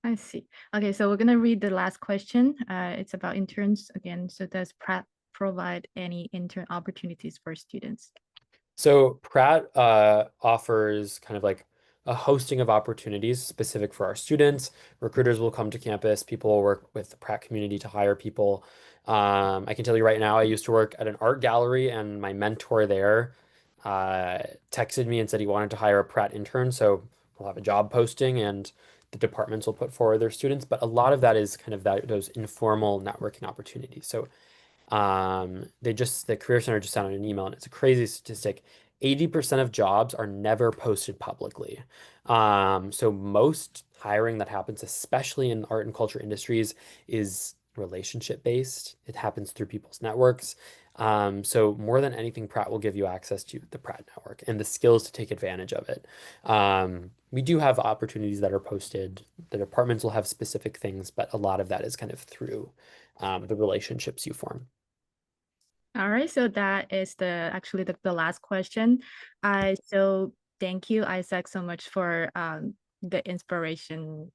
A: I see. Okay, so we're gonna read the last question. It's about interns again. So does Pratt provide any intern opportunities for students?
B: So Pratt offers kind of like a hosting of opportunities specific for our students. Recruiters will come to campus. People will work with the Pratt community to hire people. I can tell you right now, I used to work at an art gallery, and my mentor there texted me and said he wanted to hire a Pratt intern. So we'll have a job posting, and the departments will put forward their students. But a lot of that is kind of those informal networking opportunities. So the Career Center just sent out an email, and it's a crazy statistic. 80% of jobs are never posted publicly. So most hiring that happens, especially in art and culture industries, is relationship based. It happens through people's networks. So more than anything, Pratt will give you access to the Pratt network and the skills to take advantage of it. We do have opportunities that are posted. The departments will have specific things, but a lot of that is kind of through the relationships you form.
A: All right, so that is actually the last question. So thank you, Isaac, so much for the inspiration,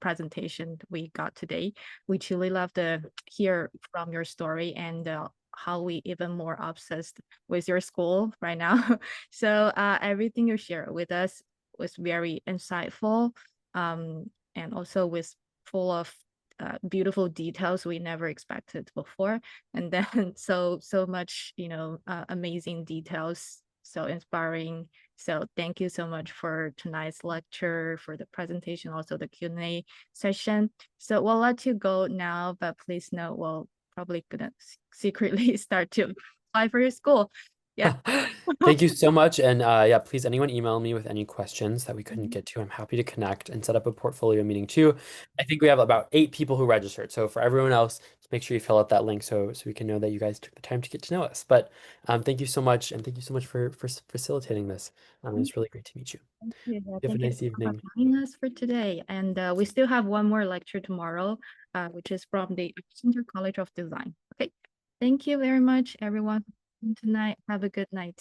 A: presentation we got today. We truly love to hear from your story and how we even more obsessed with your school right now. So everything you shared with us was very insightful, and also was full of beautiful details we never expected before, and then so much amazing details, so inspiring. So thank you so much for tonight's lecture, for the presentation, also the Q&A session. So we'll let you go now, but please note we'll probably gonna secretly start to apply for your school. Yeah.
B: Thank you so much. And yeah, please, anyone email me with any questions that we couldn't get to. I'm happy to connect and set up a portfolio meeting too. I think we have about 8 people who registered. So for everyone else, just make sure you fill out that link so we can know that you guys took the time to get to know us. But thank you so much. And thank you so much for facilitating this. It's really great to meet you.
A: Yeah,
B: You have a
A: thank you
B: nice
A: for
B: evening.
A: joining us for today. And we still have one more lecture tomorrow, which is from the Center College of Design. Okay, thank you very much, everyone. Tonight, have a good night.